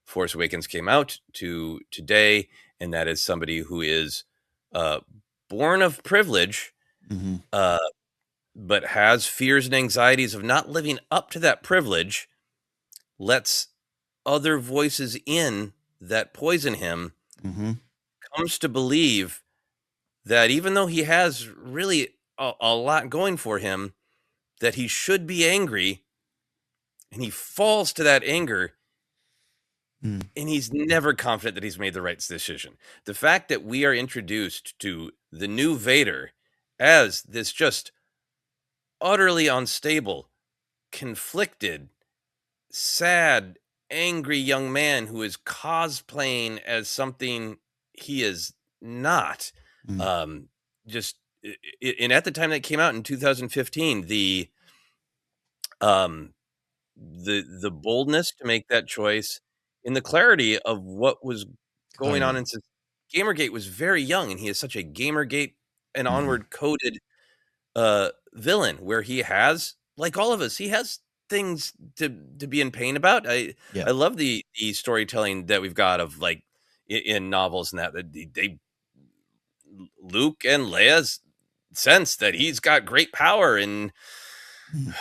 Force Awakens came out to today, and that is somebody who is uh, born of privilege, Mm-hmm. but has fears and anxieties of not living up to that privilege, lets other voices in that poison him, Mm-hmm. comes to believe that even though he has really a lot going for him, that he should be angry, and he falls to that anger, Mm. and he's never confident that he's made the right decision. The fact that we are introduced to the new Vader as this just utterly unstable, conflicted, sad, angry young man who is cosplaying as something he is not. Mm. Just and at the time that it came out in 2015, um the boldness to make that choice, and the clarity of what was Oh going yeah. on in Gamergate was very young, and he is such a Gamergate and Mm-hmm. onward coded villain, where he has, like all of us, he has things to be in pain about. Yeah. I love the storytelling that we've got of like in novels, and that they Luke and Leia's sense that he's got great power, and Mhm.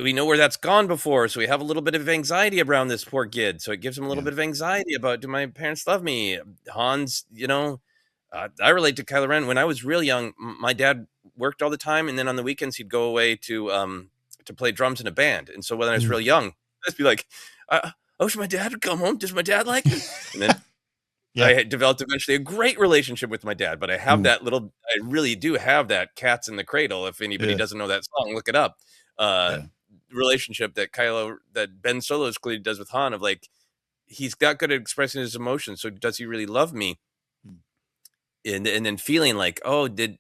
we know where that's gone before, so we have a little bit of anxiety around this poor kid. So it gives him a little Yeah. bit of anxiety about, do my parents love me? Hans, I relate to Kylo Ren. When I was real young, my dad worked all the time, and then on the weekends he'd go away to play drums in a band. And so when I was Mm. real young, I'd be like, "Oh, should my dad come home? Does my dad like me?" And then I Yeah. had developed eventually a great relationship with my dad. But Mm. I really do have that "Cats in the Cradle." If anybody Yeah. doesn't know that song, look it up. Uh, Yeah. Relationship that Ben Solo's clearly does with Han, of like, he's got good at expressing his emotions. So does he really love me? Mm. And then feeling like, oh, did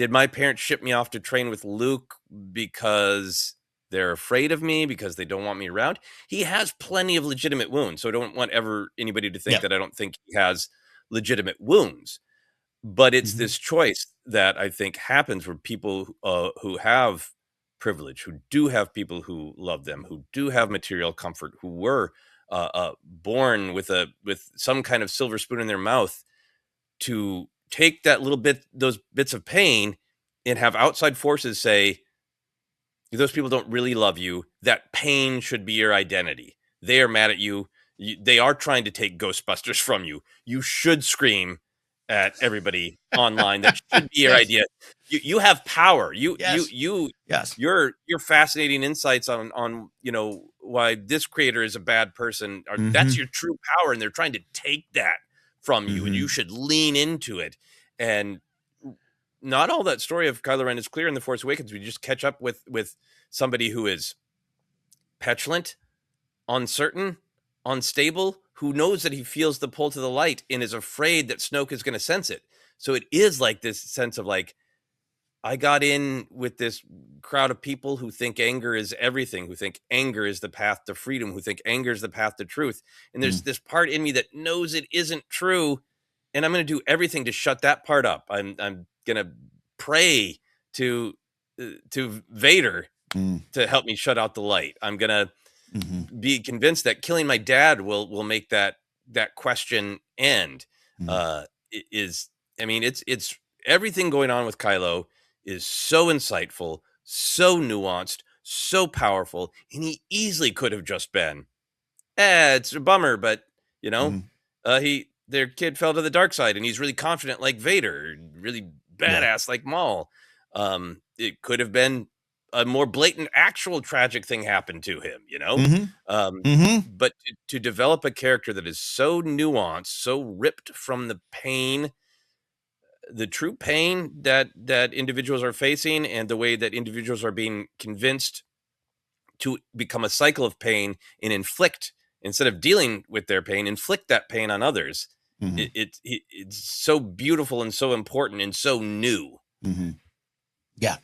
my parents ship me off to train with Luke because they're afraid of me, because they don't want me around? He has plenty of legitimate wounds, so I don't want ever anybody to think Yeah. that I don't think he has legitimate wounds. But it's Mhm. this choice that I think happens where people who have privilege, who do have people who love them, who do have material comfort, who were born with some kind of silver spoon in their mouth, to take that little bit, those bits of pain, and have outside forces say, those people don't really love you. That pain should be your identity. They are mad at you. They are trying to take Ghostbusters from you. You should scream at everybody online. That should be your Yes. idea. You have power. Yes. Yes. Your fascinating insights on why this creator is a bad person. That's Mhm. your true power, and they're trying to take that from you, and you Mhm. should lean into it. And not all that story of Kylo Ren is clear in The Force Awakens. We just catch up with somebody who is petulant, uncertain, unstable, who knows that he feels the pull to the light and is afraid that Snoke is going to sense it. So it is like this sense of like, I got in with this crowd of people who think anger is everything, who think anger is the path to freedom, who think anger is the path to truth. And there's Mm. this part in me that knows it isn't true, and I'm going to do everything to shut that part up. I'm going to pray to Vader Mm. to help me shut out the light. I'm going to Mhm. be convinced that killing my dad will make that question end. Mm. Is I mean, it's everything going on with Kylo is so insightful, so nuanced, so powerful, and he easily could have just been, it's a bummer, but you know, Mhm. he their kid fell to the dark side, and he's really confident like Vader, really Yeah. badass like Maul. It could have been a more blatant, actual tragic thing happened to him, you know. Mhm. Um, Mhm. but to develop a character that is so nuanced, so ripped from the pain, the true pain that individuals are facing, and the way that individuals are being convinced to become a cycle of pain and inflict, instead of dealing with their pain, inflict that pain on others. Mhm. It's so beautiful and so important and so new. Mhm. Yeah.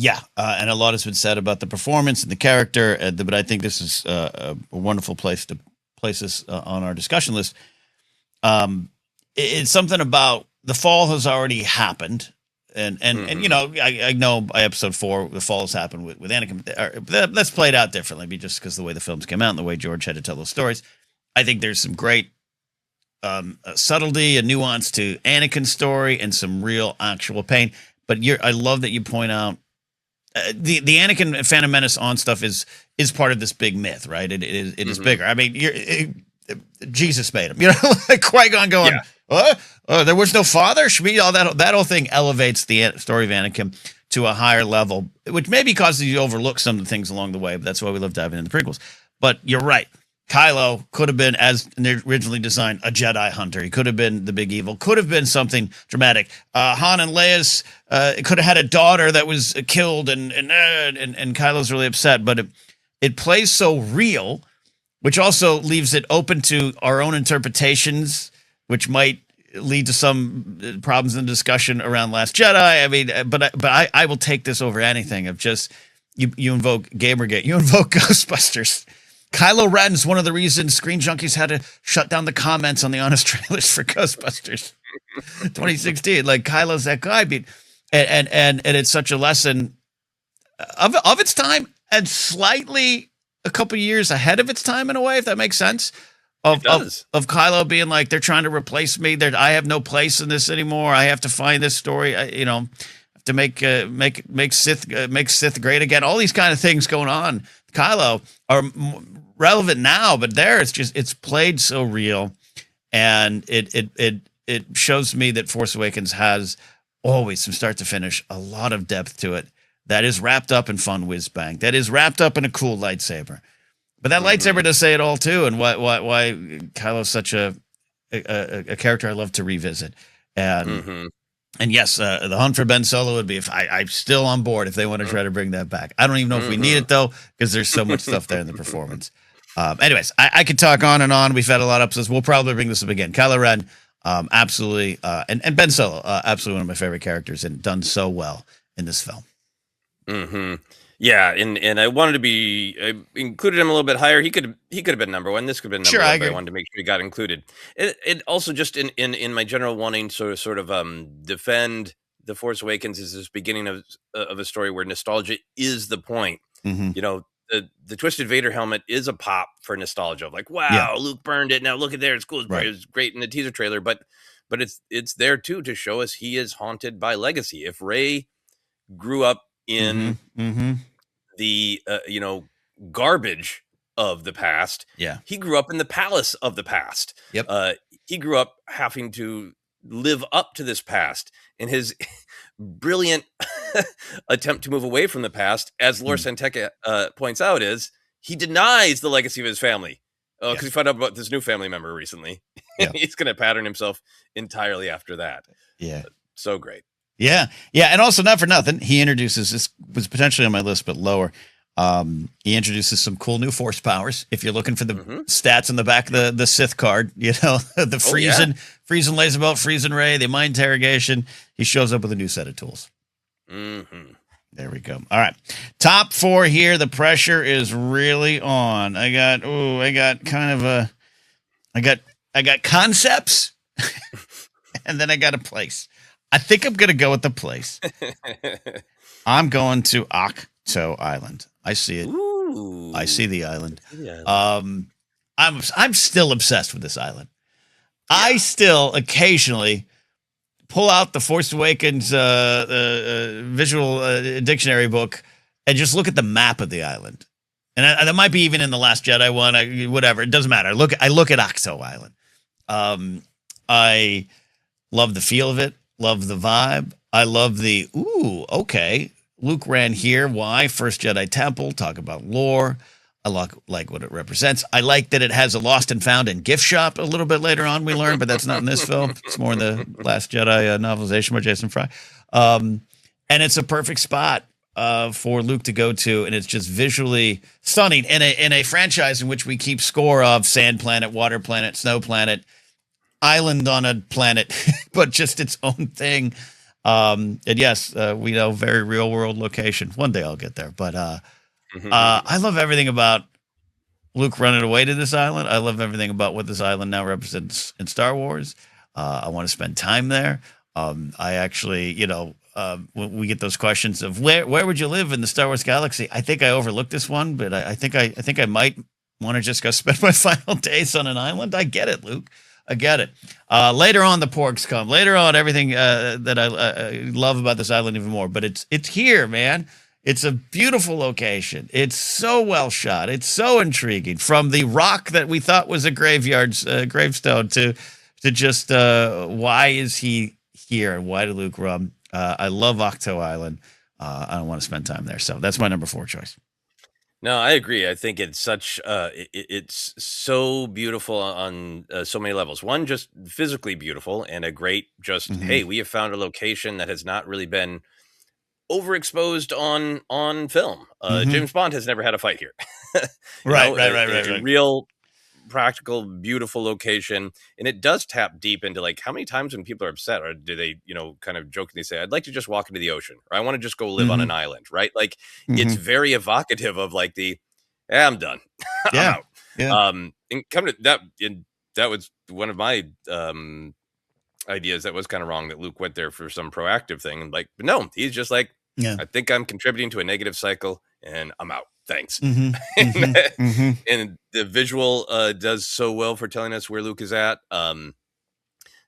Yeah, and a lot has been said about the performance and the character, but I think this is a wonderful place to place this on our discussion list. It's something about the fall has already happened, and Hmm. I know by episode 4 the fall has happened with Anakin. That's played out differently, just because the way the films came out and the way George had to tell those stories. I think there's some great subtlety and nuance to Anakin's story and some real actual pain. But I love that you point out the Anakin Phantom Menace on stuff is part of this big myth, right? It is Hmm. bigger. I mean, Jesus made him, like Qui-Gon Yeah. going, there was no father. Should be all that whole thing elevates the story of Anakin to a higher level, which maybe causes you to overlook some of the things along the way. But that's why we love diving into the prequels. But you're right. Kylo could have been, as originally designed, a Jedi hunter. He could have been the big evil. Could have been something dramatic. Han and Leia's could have had a daughter that was killed, and Kylo's really upset. But it plays so real, which also leaves it open to our own interpretations, which might lead to some problems in the discussion around Last Jedi. I mean, but I will take this over anything. Of just you invoke Gamergate, you invoke Ghostbusters. Kylo Ren is one of the reasons Screen Junkies had to shut down the comments on the honest trailers for Ghostbusters 2016. Like, Kylo's that guy, and it's such a lesson of its time, and slightly a couple years ahead of its time in a way, if that makes sense. It does. Of Kylo being like, they're trying to replace me. I have no place in this anymore. I have to find this story. I have to make Sith great again. All these kind of things going on. Kylo are relevant now, but there it's played so real, and it shows me that Force Awakens has always, from start to finish, a lot of depth to it that is wrapped up in fun whiz bang, that is wrapped up in a cool lightsaber. But that lightsaber does say it all too, and why Kylo's such a character I love to revisit. And and yes, the hunt for Ben Solo would be, if I'm still on board if they want to try to bring that back. I don't even know if we need it though, because there's so much stuff there in the performance. Anyways, I could talk on and on. We've had a lot of episodes. We'll probably bring this up again. Kylo Ren, absolutely, and Ben Solo, absolutely one of my favorite characters, and done so well in this film. Yeah, and I wanted to be I included him a little bit higher. He could have been number one. This could have been number Sure, one. I But I agree. wanted to make sure he got included. It also just in my general wanting to sort of defend The Force Awakens is this beginning of a story where nostalgia is the point. Mhm. You know, the Twisted Vader helmet is a pop for nostalgia. Of like, Yeah. wow, Luke burned it. Now look at there. It's cool. Right. It was great in the teaser trailer, but it's there too to show us he is haunted by legacy. If Rey grew up in the garbage of the past, Yeah. he grew up in the palace of the past. Yep. He grew up having to live up to this past, and his brilliant attempt to move away from the past, as Lor San Tekka points out, is he denies the legacy of his family because he found out about this new family member recently. Yeah. He's going to pattern himself entirely after that. Yeah. So great. Yeah. And also, not for nothing, he introduces, this was potentially on my list, but lower. He introduces some cool new force powers. If you're looking for the stats in the back of the Sith card, the freezing laser belt, freezing Rey, the mind interrogation, he shows up with a new set of tools. There we go. All right. Top 4 here. The pressure is really on. I got concepts and then I got a place. I think I'm going to go with the place. I'm going to Ahch-To Island. I see it. Ooh. I see the island. Yeah. I'm still obsessed with this island. I still occasionally pull out the Force Awakens visual dictionary book and just look at the map of the island. And that might be even in the Last Jedi one. Whatever, it doesn't matter. I look at Ahch-To Island. I love the feel of it. Love the vibe. I love the, okay, Luke ran here. Why? First Jedi Temple. Talk about lore. I like what it represents. I like that it has a lost and found and gift shop a little bit later on, we learn, but that's not in this film. It's more in the Last Jedi novelization by Jason Fry. And it's a perfect spot for Luke to go to, and it's just visually stunning in a franchise in which we keep score of sand planet, water planet, snow planet, island on a planet, but just its own thing. And yes, we know, very real world location. One day I'll get there, but I love everything about Luke running away to this island. I love everything about what this island now represents in Star Wars. I want to spend time there. I actually, when we get those questions of where would you live in the Star Wars galaxy, I think I overlooked this one, but I think I might want to just go spend my final days on an island. I get it, Luke. I get it. Later on, the porks come. Later on, everything that I love about this island even more. But it's here, man. It's a beautiful location. It's so well shot. It's so intriguing. From the rock that we thought was a gravestone to just why is he here and why did Luke run? I love Ahch-To Island. I want to spend time there. So that's my number 4 choice. No, I agree. I think it's such it's so beautiful on so many levels. One, just physically beautiful, and a great hey, we have found a location that has not really been overexposed on film. James Bond has never had a fight here. Right. A real practical, beautiful location, and it does tap deep into like how many times when people are upset, or do they, kind of jokingly say, "I'd like to just walk into the ocean," or "I want to just go live on an island," right? Like it's very evocative of like I'm done. I'm out. Yeah. And coming to that, that was one of my ideas that was kind of wrong, that Luke went there for some proactive thing, and but no, he's just like, I think I'm contributing to a negative cycle, and I'm out. Thanks. And the visual does so well for telling us where Luke is at.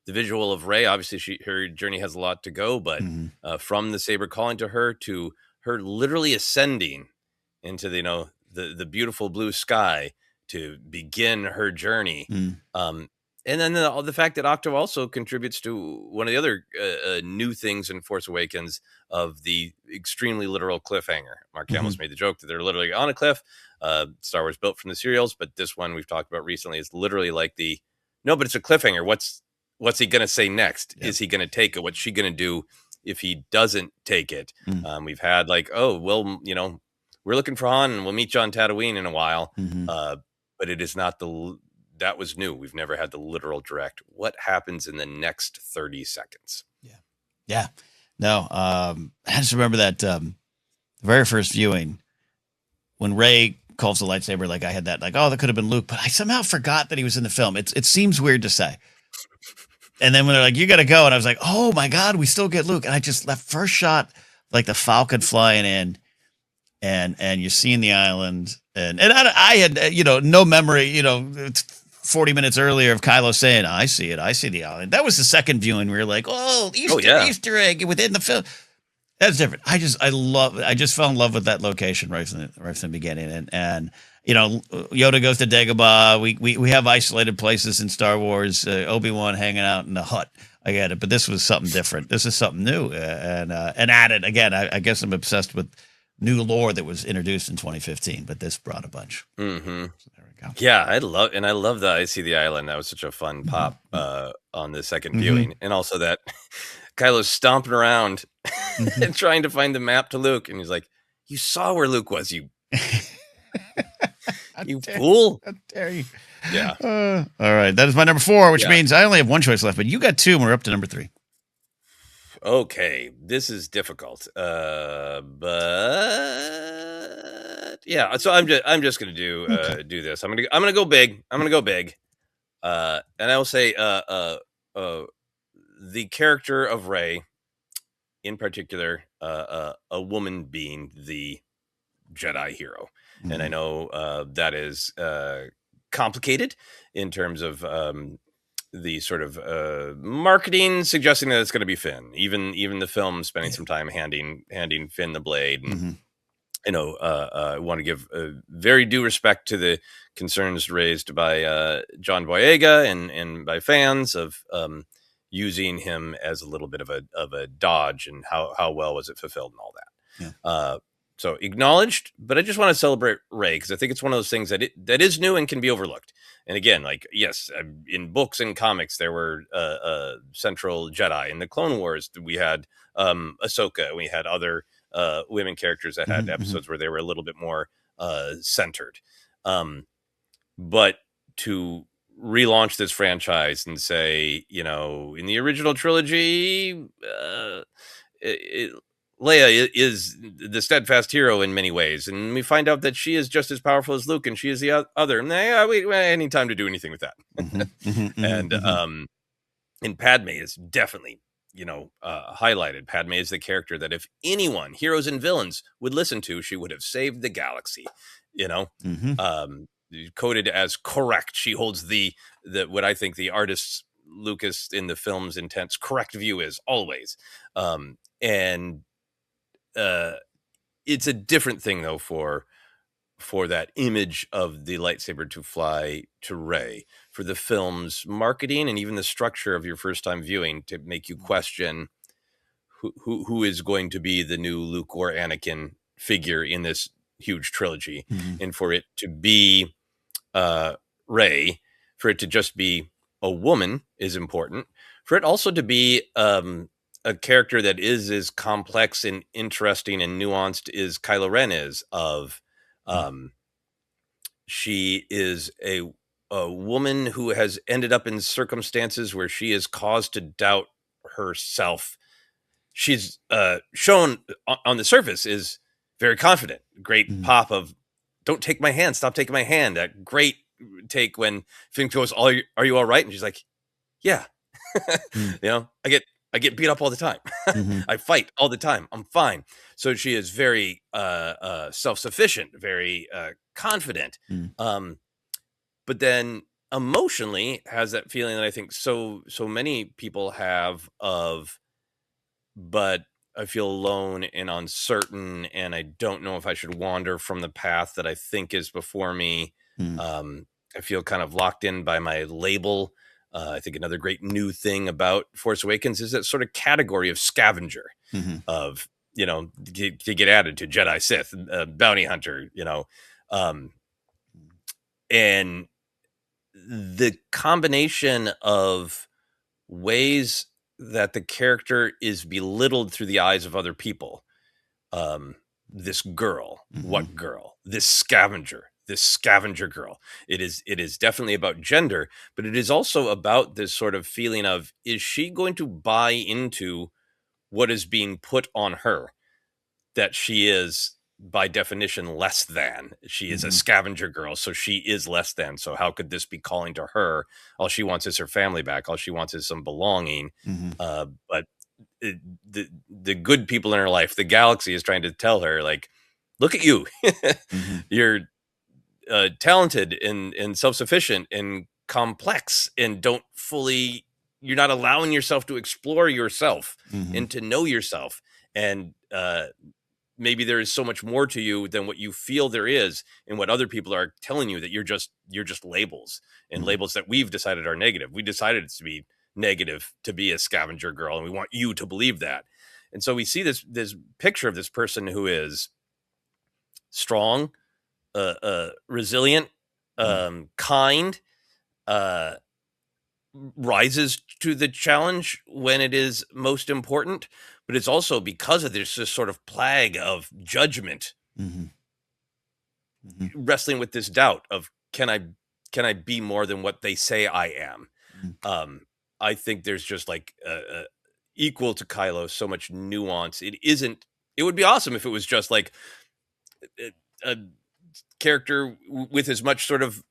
the visual of Rey, obviously her journey has a lot to go, but from the saber calling to her literally ascending into the beautiful blue sky to begin her journey. And then the fact that Ahch-To also contributes to one of the other new things in Force Awakens of the extremely literal cliffhanger. Mark Hamill's made the joke that they're literally on a cliff. Star Wars built from the serials, but this one we've talked about recently is literally like but it's a cliffhanger. What's he going to say next? Yep. Is he going to take it? What's she going to do if he doesn't take it? We've had we're looking for Han and we'll meet you on Tatooine in a while. But it is not that was new. We've never had the literal direct. What happens in the next 30 seconds? Yeah. No, I just remember that the very first viewing when Rey calls the lightsaber, like I had that, like, oh, that could have been Luke, but I somehow forgot that he was in the film. It seems weird to say. And then when they're like, you got to go. And I was like, oh my God, we still get Luke. And I just left first shot, like the Falcon flying in and you're seeing the island. And I had, no memory, 40 minutes earlier of Kylo saying, I see it. I see the island. That was the second viewing. We were like, oh, Easter egg within the film. That's different. I just fell in love with that location right from the beginning. And Yoda goes to Dagobah. We have isolated places in Star Wars. Obi-Wan hanging out in the hut. I get it, but this was something different. This is something new and added again. I guess I'm obsessed with new lore that was introduced in 2015, but this brought a bunch. So there we go. Yeah, I love that. I see the island. That was such a fun pop on the second viewing, and also that Kylo's stomping around and trying to find the map to Luke, and he's like, "You saw where Luke was, you fool! How dare you?" Yeah. All right, that is my number 4, which means I only have one choice left, but you got 2, and we're up to number 3. Okay, this is difficult, but yeah. So I'm just gonna do this. I'm gonna go big. I'm gonna go big, and I will say the character of Rey, in particular, a woman being the Jedi hero, and I know that is complicated in terms of the sort of marketing suggesting that it's going to be Finn. Even the film spending some time handing Finn the blade. And, I want to give very due respect to the concerns raised by John Boyega and by fans of using him as a little bit of a dodge, and how well was it fulfilled and all that. Yeah. So acknowledged, but I just want to celebrate Rey because I think it's one of those things that is new and can be overlooked. And again, like, yes, in books and comics, there were central Jedi. In the Clone Wars, we had Ahsoka. We had other women characters that had episodes where they were a little bit more centered. But to relaunch this franchise and say, in the original trilogy, Leia is the steadfast hero in many ways, and we find out that she is just as powerful as Luke, and she is the other. And we any time to do anything with that. And Padme is definitely, highlighted. Padme is the character that if anyone, heroes and villains, would listen to, she would have saved the galaxy. Coded as correct. She holds the what I think the artists Lucas in the film's intent's correct view is always, and. It's a different thing though for that image of the lightsaber to fly to Rey, for the film's marketing and even the structure of your first time viewing to make you question who is going to be the new Luke or Anakin figure in this huge trilogy. And for it to be Rey, for it to just be a woman is important, for it also to be a character that is as complex and interesting and nuanced as Kylo Ren is. She is a woman who has ended up in circumstances where she is caused to doubt herself. She's shown on the surface is very confident. Great pop of "Don't take my hand, stop taking my hand." A great take when Finn goes, "Are you all right?" And she's like, "Yeah." I get beat up all the time. I fight all the time. I'm fine. So she is very self-sufficient, very confident. But then emotionally has that feeling that I think so many people have of, but I feel alone and uncertain, and I don't know if I should wander from the path that I think is before me. Mm. I feel kind of locked in by my label. I think another great new thing about Force Awakens is that sort of category of scavenger, Mm-hmm. of, to get added to Jedi, Sith, bounty hunter, and the combination of ways that the character is belittled through the eyes of other people. This girl, what girl? This scavenger girl. It is definitely about gender, but it is also about this sort of feeling of, is she going to buy into what is being put on her, that she is by definition less than? She is a scavenger girl, so she is less than. So how could this be calling to her? All she wants is her family back. All she wants is some belonging. But the good people in her life, the galaxy, is trying to tell her, like, look at you. You're talented and self-sufficient and complex, and you're not allowing yourself to explore yourself and to know yourself. And maybe there is so much more to you than what you feel there is, and what other people are telling you, that you're just labels, and labels that we've decided are negative. We decided it to be negative to be a scavenger girl, and we want you to believe that. And so we see this picture of this person who is strong, resilient, kind, rises to the challenge when it is most important, but it's also because of this sort of plague of judgment, wrestling with this doubt of, can I be more than what they say I am? I think there's just like equal to Kylo, so much nuance. It would be awesome if it was just like a character with as much sort of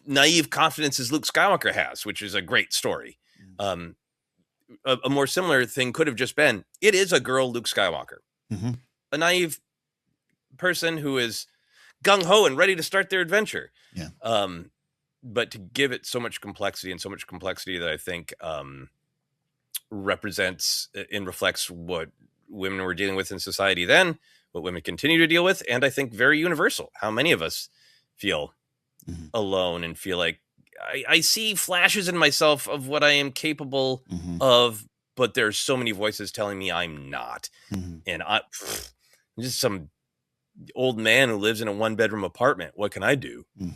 naive confidence as Luke Skywalker has, which is a great story. A more similar thing could have just been, it is a girl Luke Skywalker, a naive person who is gung-ho and ready to start their adventure. But to give it so much complexity, and so much complexity that I think represents and reflects what women were dealing with in society then, what women continue to deal with, and I think very universal. How many of us feel alone and feel like, I see flashes in myself of what I am capable of, but there's so many voices telling me I'm not. And I'm just some old man who lives in a 1-bedroom apartment. What can I do? I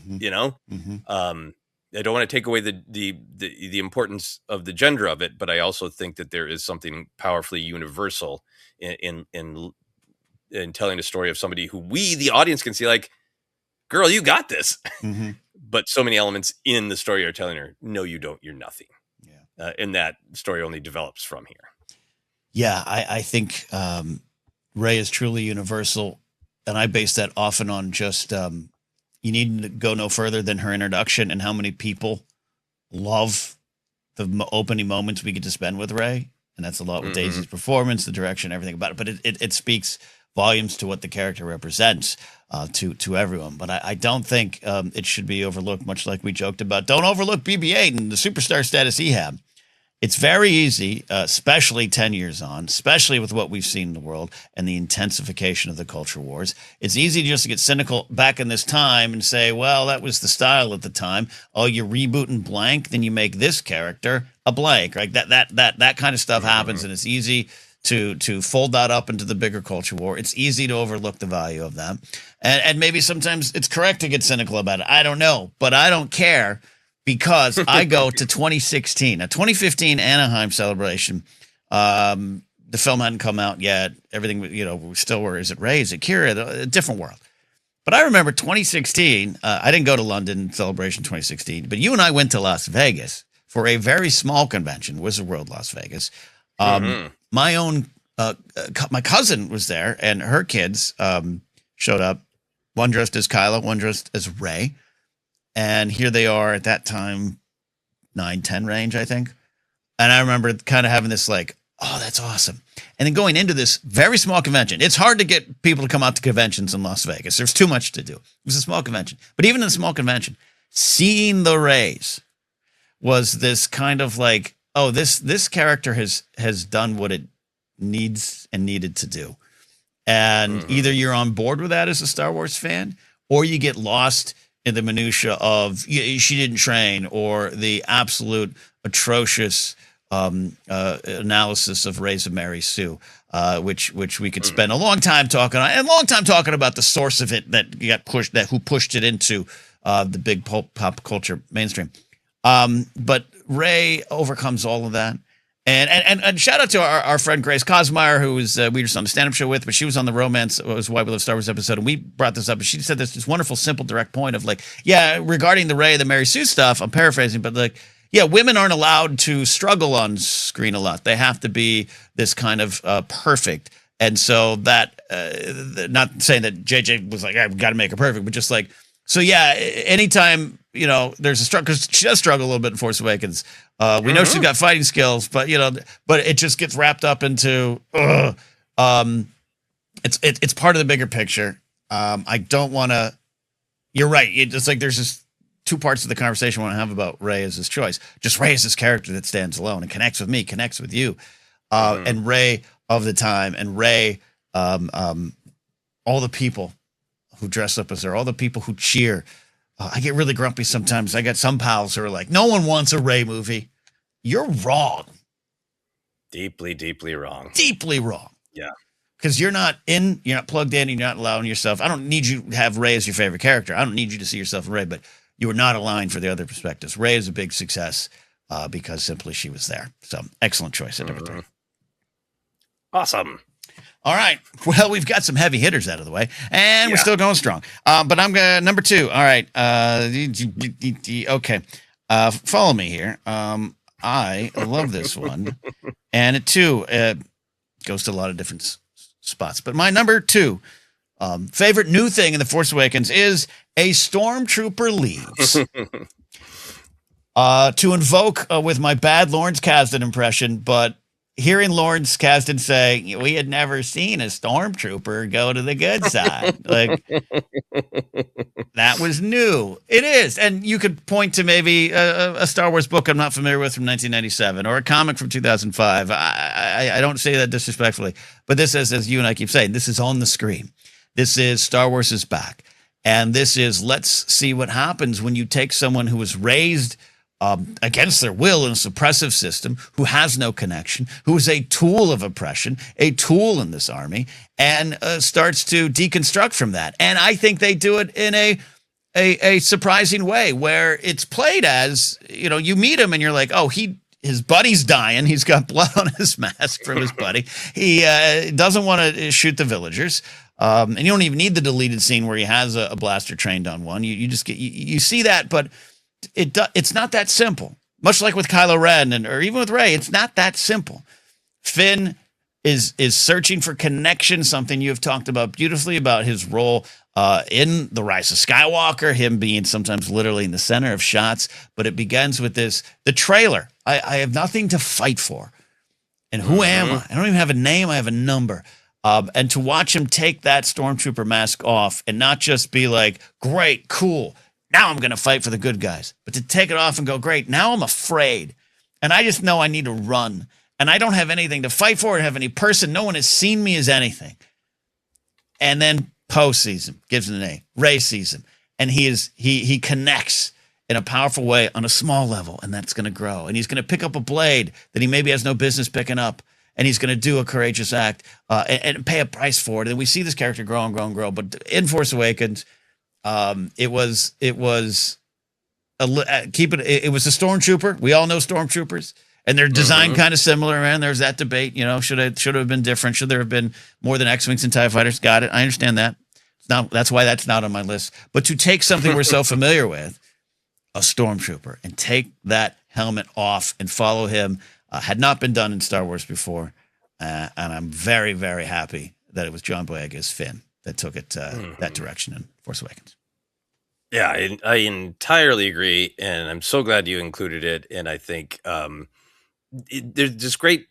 don't want to take away the importance of the gender of it, but I also think that there is something powerfully universal in telling a story of somebody who we, the audience, can see like, girl, you got this. But so many elements in the story are telling her, no, you don't, you're nothing. And that story only develops from here. Yeah, I think Rey is truly universal. And I base that often on just, you need to go no further than her introduction and how many people love the opening moments we get to spend with Rey. And that's a lot with Daisy's performance, the direction, everything about it. But it speaks volumes to what the character represents to everyone. But I don't think it should be overlooked, much like we joked about. Don't overlook BB-8 and the superstar status he had. It's very easy, especially 10 years on, especially with what we've seen in the world and the intensification of the culture wars. It's easy just to get cynical back in this time and say, well, that was the style at the time. Oh, you reboot and blank, then you make this character a blank, right? That kind of stuff happens, and it's easy to fold that up into the bigger culture war. It's easy to overlook the value of that. And maybe sometimes it's correct to get cynical about it. I don't know, but I don't care. Because I go to 2016, a 2015 Anaheim celebration. The film hadn't come out yet. Everything, we still were, is it Rey? Is it Kira? A different world. But I remember 2016, I didn't go to London Celebration 2016, but you and I went to Las Vegas for a very small convention, Wizard World Las Vegas. My own, my cousin was there, and her kids showed up, one dressed as Kylo, one dressed as Rey. And here they are at that time, 9-10 range, I think. And I remember kind of having this like, oh, that's awesome. And then going into this very small convention. It's hard to get people to come out to conventions in Las Vegas. There's too much to do. It was a small convention. But even in a small convention, seeing the rays was this kind of like, oh, this character has done what it needs and needed to do. And either you're on board with that as a Star Wars fan, or you get lost in the minutia of she didn't train, or the absolute atrocious analysis of Rays of Mary Sue, which we could spend a long time talking on, and a long time talking about the source of it that got pushed, that who pushed it into the big pop culture mainstream. But Rey overcomes all of that. And shout out to our friend Grace Cosmeyer, who was we were just on the stand-up show with, but she was on the Romance was Why We Love Star Wars episode, and we brought this up, and she said this wonderful, simple, direct point of like, yeah, regarding the Rey, the Mary Sue stuff, I'm paraphrasing, but like, yeah, women aren't allowed to struggle on screen a lot. They have to be this kind of perfect. And so that, not saying that JJ was like, I've got to make her perfect, but just like, so yeah, anytime, there's a struggle, because she does struggle a little bit in Force Awakens. We know she's got fighting skills, but it just gets wrapped up into, it's part of the bigger picture. I don't want to, you're right. It's like, there's just two parts of the conversation I want to have about Rey as his choice. Just Rey is this character that stands alone and connects with me, connects with you. And Rey of the time, and Rey, all the people who dress up as her, all the people who cheer. I get really grumpy sometimes. I got some pals who are like, no one wants a Rey movie. You're wrong. Deeply, deeply wrong. Deeply wrong. Yeah. Because you're not plugged in, you're not allowing yourself. I don't need you to have Rey as your favorite character. I don't need you to see yourself in Rey, but you are not aligned for the other perspectives. Rey is a big success because simply she was there. So excellent choice at number 3. Awesome. All right. Well, we've got some heavy hitters out of the way, and we're still going strong. But I'm going to number 2. All right. Okay. Follow me here. I love this one. And it too goes to a lot of different spots. But my number 2 favorite new thing in The Force Awakens is a stormtrooper leaves. To invoke with my bad Lawrence Kasdan impression, but hearing Lawrence Kasdan say, we had never seen a stormtrooper go to the good side. Like, that was new. It is. And you could point to maybe a Star Wars book I'm not familiar with from 1997 or a comic from 2005. I don't say that disrespectfully, but this is, as you and I keep saying, this is on the screen. This is Star Wars is back. And this is, let's see what happens when you take someone who was raised against their will in a suppressive system, who has no connection, who is a tool of oppression, a tool in this army, and starts to deconstruct from that. And I think they do it in a surprising way, where it's played as, you meet him and you're like, oh, his buddy's dying. He's got blood on his mask from his buddy. He doesn't want to shoot the villagers. And you don't even need the deleted scene where he has a blaster trained on one. You just get, you see that, but it's not that simple. Much like with Kylo Ren or even with Rey, it's not that simple. Finn is searching for connection, something you have talked about beautifully about his role in The Rise of Skywalker, him being sometimes literally in the center of shots. But it begins with the trailer. I have nothing to fight for. And who am I? I don't even have a name. I have a number. And to watch him take that stormtrooper mask off and not just be like, great, cool, now I'm going to fight for the good guys, but to take it off and go, great, now I'm afraid. And I just know I need to run. And I don't have anything to fight for or have any person. No one has seen me as anything. And then Poe sees him, gives him an A. Rey sees him. And he connects in a powerful way on a small level, and that's going to grow. And he's going to pick up a blade that he maybe has no business picking up. And he's going to do a courageous act and pay a price for it. And we see this character grow and grow and grow. But in Force Awakens, it was a stormtrooper. We all know stormtroopers, and they're designed kind of similar. And there's that debate. Should it have been different? Should there have been more than X-wings and TIE fighters? Got it. I understand that. That's why that's not on my list. But to take something we're so familiar with, a stormtrooper, and take that helmet off and follow him. Had not been done in Star Wars before, and I'm very, very happy that it was John Boyega's Finn that took it that direction in Force Awakens. Yeah, I entirely agree, and I'm so glad you included it. And I think there's this great,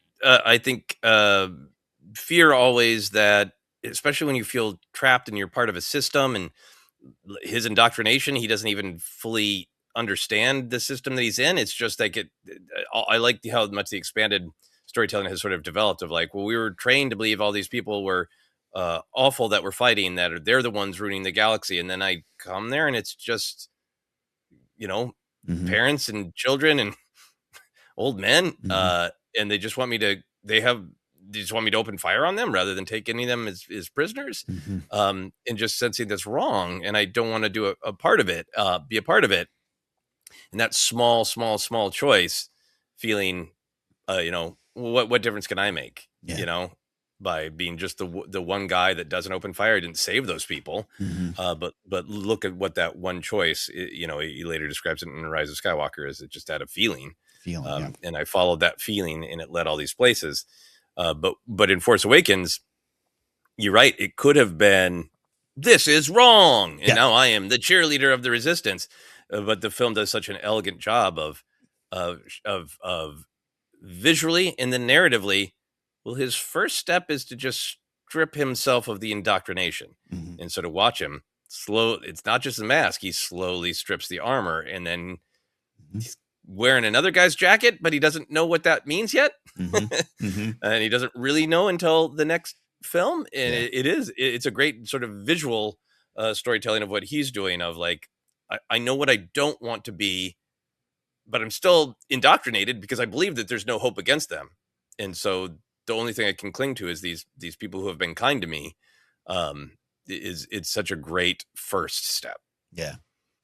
fear always that, especially when you feel trapped and you're part of a system, and his indoctrination, he doesn't even fully understand the system that he's in. It's just like I like how much the expanded storytelling has sort of developed of like, well, we were trained to believe all these people were awful that we're fighting, they're the ones ruining the galaxy. And then I come there and it's just, Mm-hmm. parents and children and old men. Mm-hmm. And they just want me to, they just want me to open fire on them rather than take any of them as prisoners. Mm-hmm. And just sensing that's wrong. And I don't want to do a part of it, be a part of it. And that small choice feeling, what difference can I make? Yeah. By being just the one guy that doesn't open fire. I didn't save those people. Mm-hmm. But look at what that one choice, he later describes it in Rise of Skywalker as it just had a feeling. Yeah. And I followed that feeling and it led all these places. But in Force Awakens, you're right. It could have been, this is wrong. And now I am the cheerleader of the resistance. But the film does such an elegant job of visually and then narratively. Well, his first step is to just strip himself of the indoctrination Mm-hmm. and sort of watch him it's not just the mask. He slowly strips the armor and then he's wearing another guy's jacket, but he doesn't know what that means yet. Mm-hmm. Mm-hmm. And he doesn't really know until the next film. And Yeah. it's a great sort of visual storytelling of what he's doing of like, I know what I don't want to be, but I'm still indoctrinated because I believe that there's no hope against them. And so the only thing I can cling to is these people who have been kind to me. It's such a great first step. Yeah.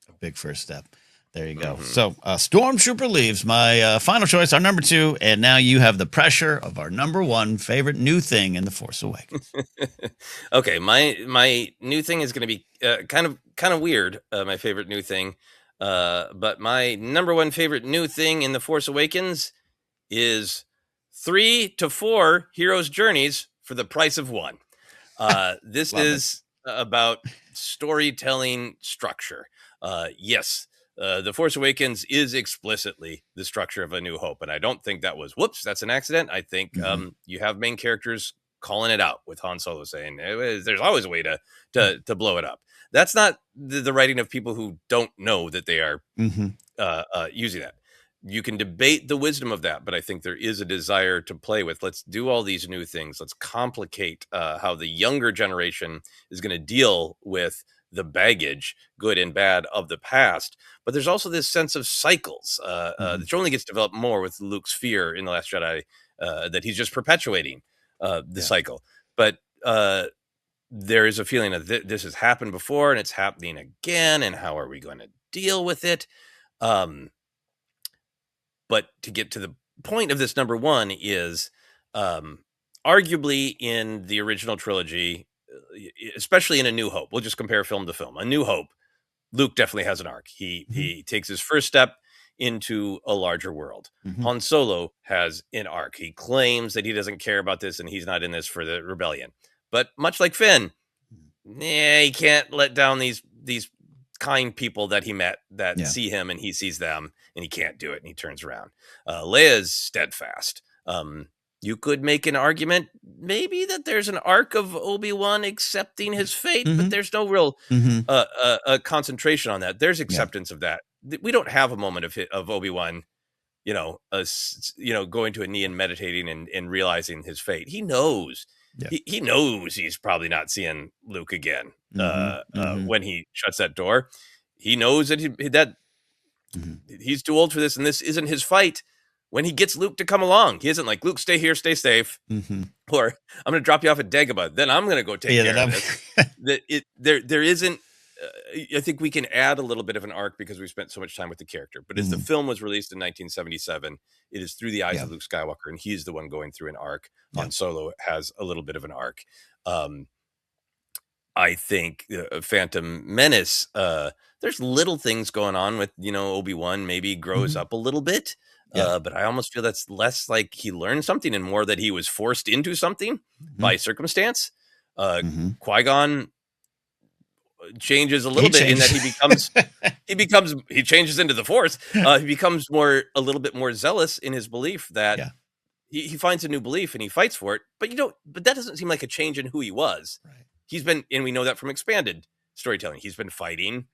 A big first step. There you go. Mm-hmm. So Stormtrooper leaves, my final choice, our number 2. And now you have the pressure of our number 1 favorite new thing in The Force Awakens. Okay. My new thing is going to be kind of weird. My favorite new thing. But my number 1 favorite new thing in The Force Awakens is 3 to 4 heroes' journeys for the price of 1. This is about storytelling structure. Yes, The Force Awakens is explicitly the structure of A New Hope. And I don't think that was, whoops, that's an accident. I think you have main characters calling it out with Han Solo saying, there's always a way to blow it up. That's not the writing of people who don't know that they are using that. You can debate the wisdom of that, but I think there is a desire to play with, let's do all these new things. Let's complicate how the younger generation is going to deal with the baggage, good and bad, of the past. But there's also this sense of cycles that only gets developed more with Luke's fear in The Last Jedi, that he's just perpetuating the cycle. But there is a feeling of this has happened before and it's happening again. And how are we going to deal with it? But to get to the point of this number 1 is arguably in the original trilogy, especially in A New Hope, we'll just compare film to film. A New Hope, Luke definitely has an arc. He takes his first step into a larger world. Han Solo has an arc. He claims that he doesn't care about this and he's not in this for the rebellion. But much like Finn, he can't let down these kind people that he met that see him and he sees them and he can't do it and he turns around. Leia's steadfast. You could make an argument maybe that there's an arc of Obi-Wan accepting his fate, but there's no real concentration on that. There's acceptance of that. We don't have a moment of Obi-Wan, going to a knee and meditating and realizing his fate. He knows. Yeah. He knows he's probably not seeing Luke again when he shuts that door. He knows that he's too old for this and this isn't his fight. When he gets Luke to come along, he isn't like, Luke, stay here, stay safe. Or I'm going to drop you off at Dagobah. Then I'm going to go take care of this. There isn't, I think we can add a little bit of an arc because we spent so much time with the character. But as the film was released in 1977, it is through the eyes of Luke Skywalker, and he's the one going through an arc. Han Solo has a little bit of an arc. I think Phantom Menace, there's little things going on with, Obi-Wan maybe grows up a little bit. But I almost feel that's less like he learned something and more that he was forced into something by circumstance. Qui-Gon changes a little bit in that he changes into the Force. He becomes a little bit more zealous in his belief that he finds a new belief and he fights for it. But that doesn't seem like a change in who he was. Right. He's been, and we know that from expanded storytelling. He's been fighting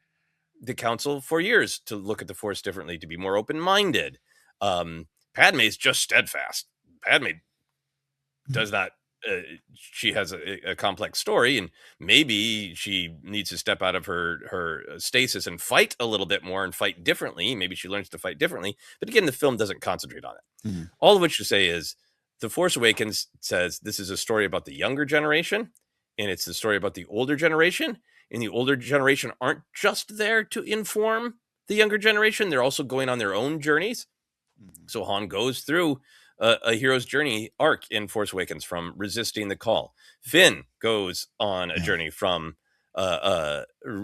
the council for years to look at the Force differently, to be more open-minded. Padme's just steadfast. Padme does not. She has a complex story, and maybe she needs to step out of her stasis and fight a little bit more and fight differently. Maybe she learns to fight differently. But again, the film doesn't concentrate on it. Mm-hmm. All of which to say is, The Force Awakens says this is a story about the younger generation, and it's the story about the older generation. And the older generation aren't just there to inform the younger generation. They're also going on their own journeys. Mm-hmm. So Han goes through a hero's journey arc in Force Awakens, from resisting the call. Finn goes on a journey from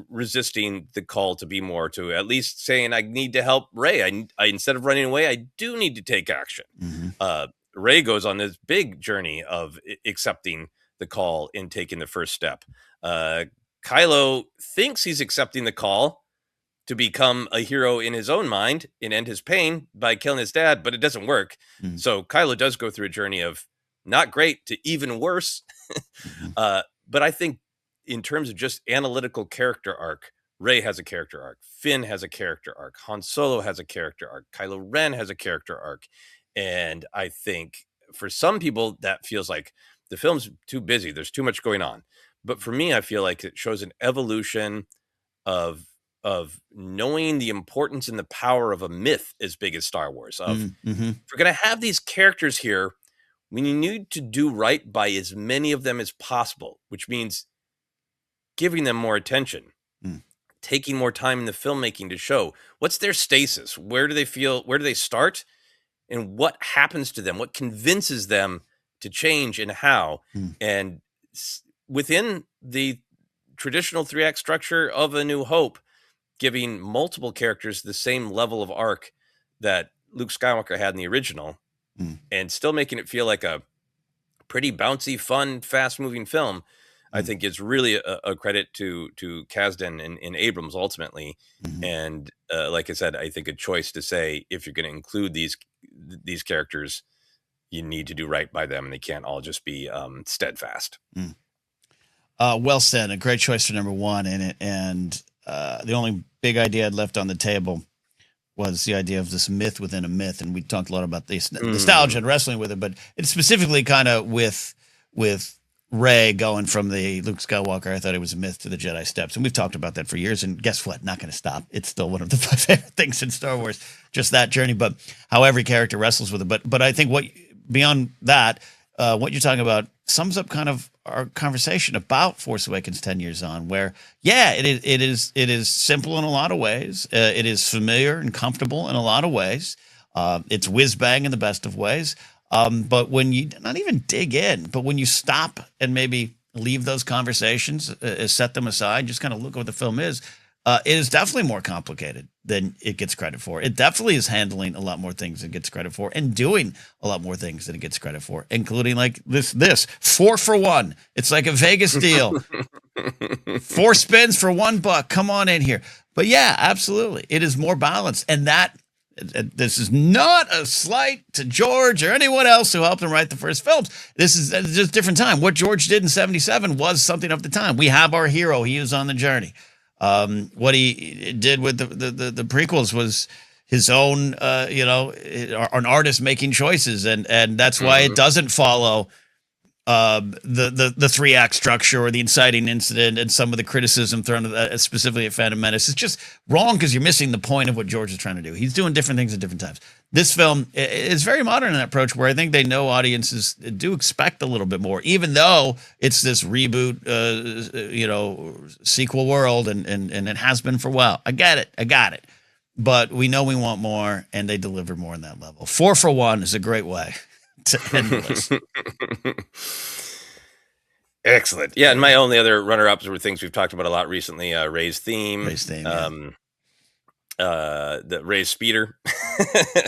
resisting the call to be more, to at least saying, I need to help Rey. I instead of running away, I do need to take action. Mm-hmm. Rey goes on this big journey of accepting the call and taking the first step. Kylo thinks he's accepting the call to become a hero in his own mind and end his pain by killing his dad, but it doesn't work. Mm-hmm. So Kylo does go through a journey of not great to even worse. Mm-hmm. But I think in terms of just analytical character arc, Rey has a character arc. Finn has a character arc. Han Solo has a character arc. Kylo Ren has a character arc. And I think for some people that feels like the film's too busy. There's too much going on. But for me, I feel like it shows an evolution of knowing the importance and the power of a myth as big as Star Wars. If we're going to have these characters here, we need to do right by as many of them as possible, which means giving them more attention, taking more time in the filmmaking to show what's their stasis, where do they start, and what happens to them, what convinces them to change, and how. And within the traditional 3-act structure of A New Hope, giving multiple characters the same level of arc that Luke Skywalker had in the original, and still making it feel like a pretty bouncy, fun, fast-moving film, I think is really a credit to Kasdan and Abrams ultimately. And like I said, I think a choice to say, if you're going to include these characters, you need to do right by them, and they can't all just be steadfast. Well said. A great choice for number one in it. And the only big idea I'd left on the table was the idea of this myth within a myth. And we talked a lot about this nostalgia and wrestling with it, but it's specifically kind of with Rey going from the Luke Skywalker, I thought it was a myth, to the Jedi steps. And we've talked about that for years. And guess what? Not going to stop. It's still one of the 5 favorite things in Star Wars, just that journey, but how every character wrestles with it. But I think beyond that, what you're talking about sums up kind of our conversation about Force Awakens 10 years on, where, it is simple in a lot of ways. It is familiar and comfortable in a lot of ways. It's whiz bang in the best of ways. But when you not even dig in, but when you stop and maybe leave those conversations, set them aside, just kind of look at what the film is, it is definitely more complicated than it gets credit for. It definitely is handling a lot more things than it gets credit for, and doing a lot more things than it gets credit for, including like this 4 for 1. It's like a Vegas deal. 4 spins for $1. Come on in here. But yeah, absolutely. It is more balanced. And this is not a slight to George or anyone else who helped him write the first films. This is just a different time. What George did in 1977 was something of the time. We have our hero. He was on the journey. What he did with the prequels was his own, an artist making choices. And that's why it doesn't follow the 3-act structure or the inciting incident and some of the criticism thrown specifically at Phantom Menace. It's just wrong because you're missing the point of what George is trying to do. He's doing different things at different times. This film is very modern in that approach, where I think they know audiences do expect a little bit more, even though it's this reboot, sequel world, and it has been for a while. I got it. But we know we want more, and they deliver more on that level. 4 for 1 is a great way to end the list. Excellent. Yeah, and my only other runner-ups were things we've talked about a lot recently. Rey's theme. The Rey's speeder.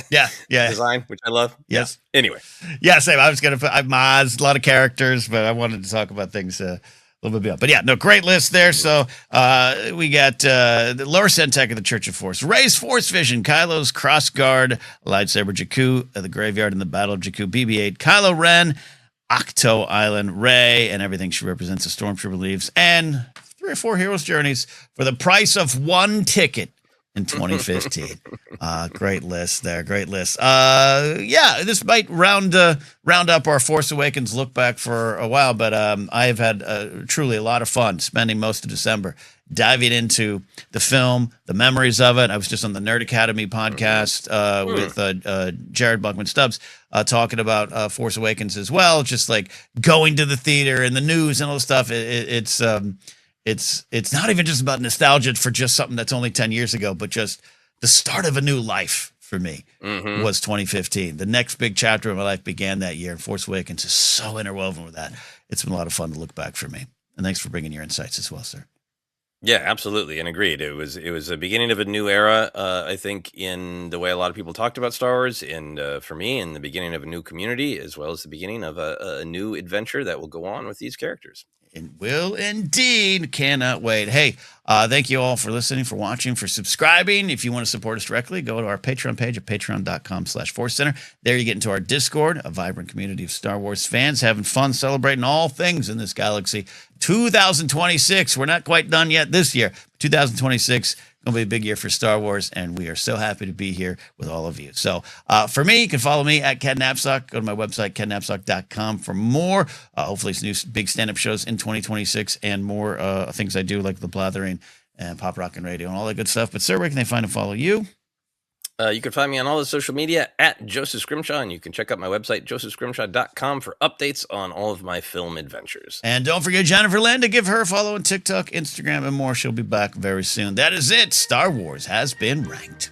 yeah. Design, which I love. Yes. Yeah. Anyway. Yeah, same. I was going to put Maz, a lot of characters, but I wanted to talk about things a little bit beyond. But yeah, no, great list there. So we got the Lor San Tekka, the Church of Force, Rey's Force Vision, Kylo's Cross Guard, lightsaber, Jakku, the Graveyard in the Battle of Jakku, BB-8, Kylo Ren, Ahch-To Island, Rey, and everything she represents, the stormtrooper leaves, and 3 or 4 heroes' journeys for the price of one ticket in 2015. Great list there. Great list. Yeah, this might round up our Force Awakens look back for a while, but I've had truly a lot of fun spending most of December diving into the film, the memories of it. I was just on the Nerd Academy podcast with Jared Buckman Stubbs talking about Force Awakens as well, just like going to the theater and the news and all the stuff. It's not even just about nostalgia for just something that's only 10 years ago, but just the start of a new life for me was 2015. The next big chapter of my life began that year, and Force Awakens is so interwoven with that. It's been a lot of fun to look back for me. And thanks for bringing your insights as well, sir. Yeah, absolutely, and agreed. It was the beginning of a new era, I think, in the way a lot of people talked about Star Wars, and for me, in the beginning of a new community, as well as the beginning of a new adventure that will go on with these characters. And will indeed. Cannot wait. Hey, thank you all for listening, for watching, for subscribing. If you want to support us directly, go to our Patreon page at patreon.com/ForceCenter. There you get into our Discord, a vibrant community of Star Wars fans having fun celebrating all things in this galaxy. 2026, we're not quite done yet this year. 2026, going to be a big year for Star Wars, and we are so happy to be here with all of you. So for me, you can follow me at Ken Napzok. Go to my website, kennapzok.com, for more. Hopefully, some new big stand-up shows in 2026 and more things I do, like The Blathering and Pop Rockin' Radio and all that good stuff. But, sir, where can they find and follow you? You can find me on all the social media at Joseph Scrimshaw, and you can check out my website, josephscrimshaw.com, for updates on all of my film adventures. And don't forget Jennifer Landa. Give her a follow on TikTok, Instagram, and more. She'll be back very soon. That is it. Star Wars has been ranked.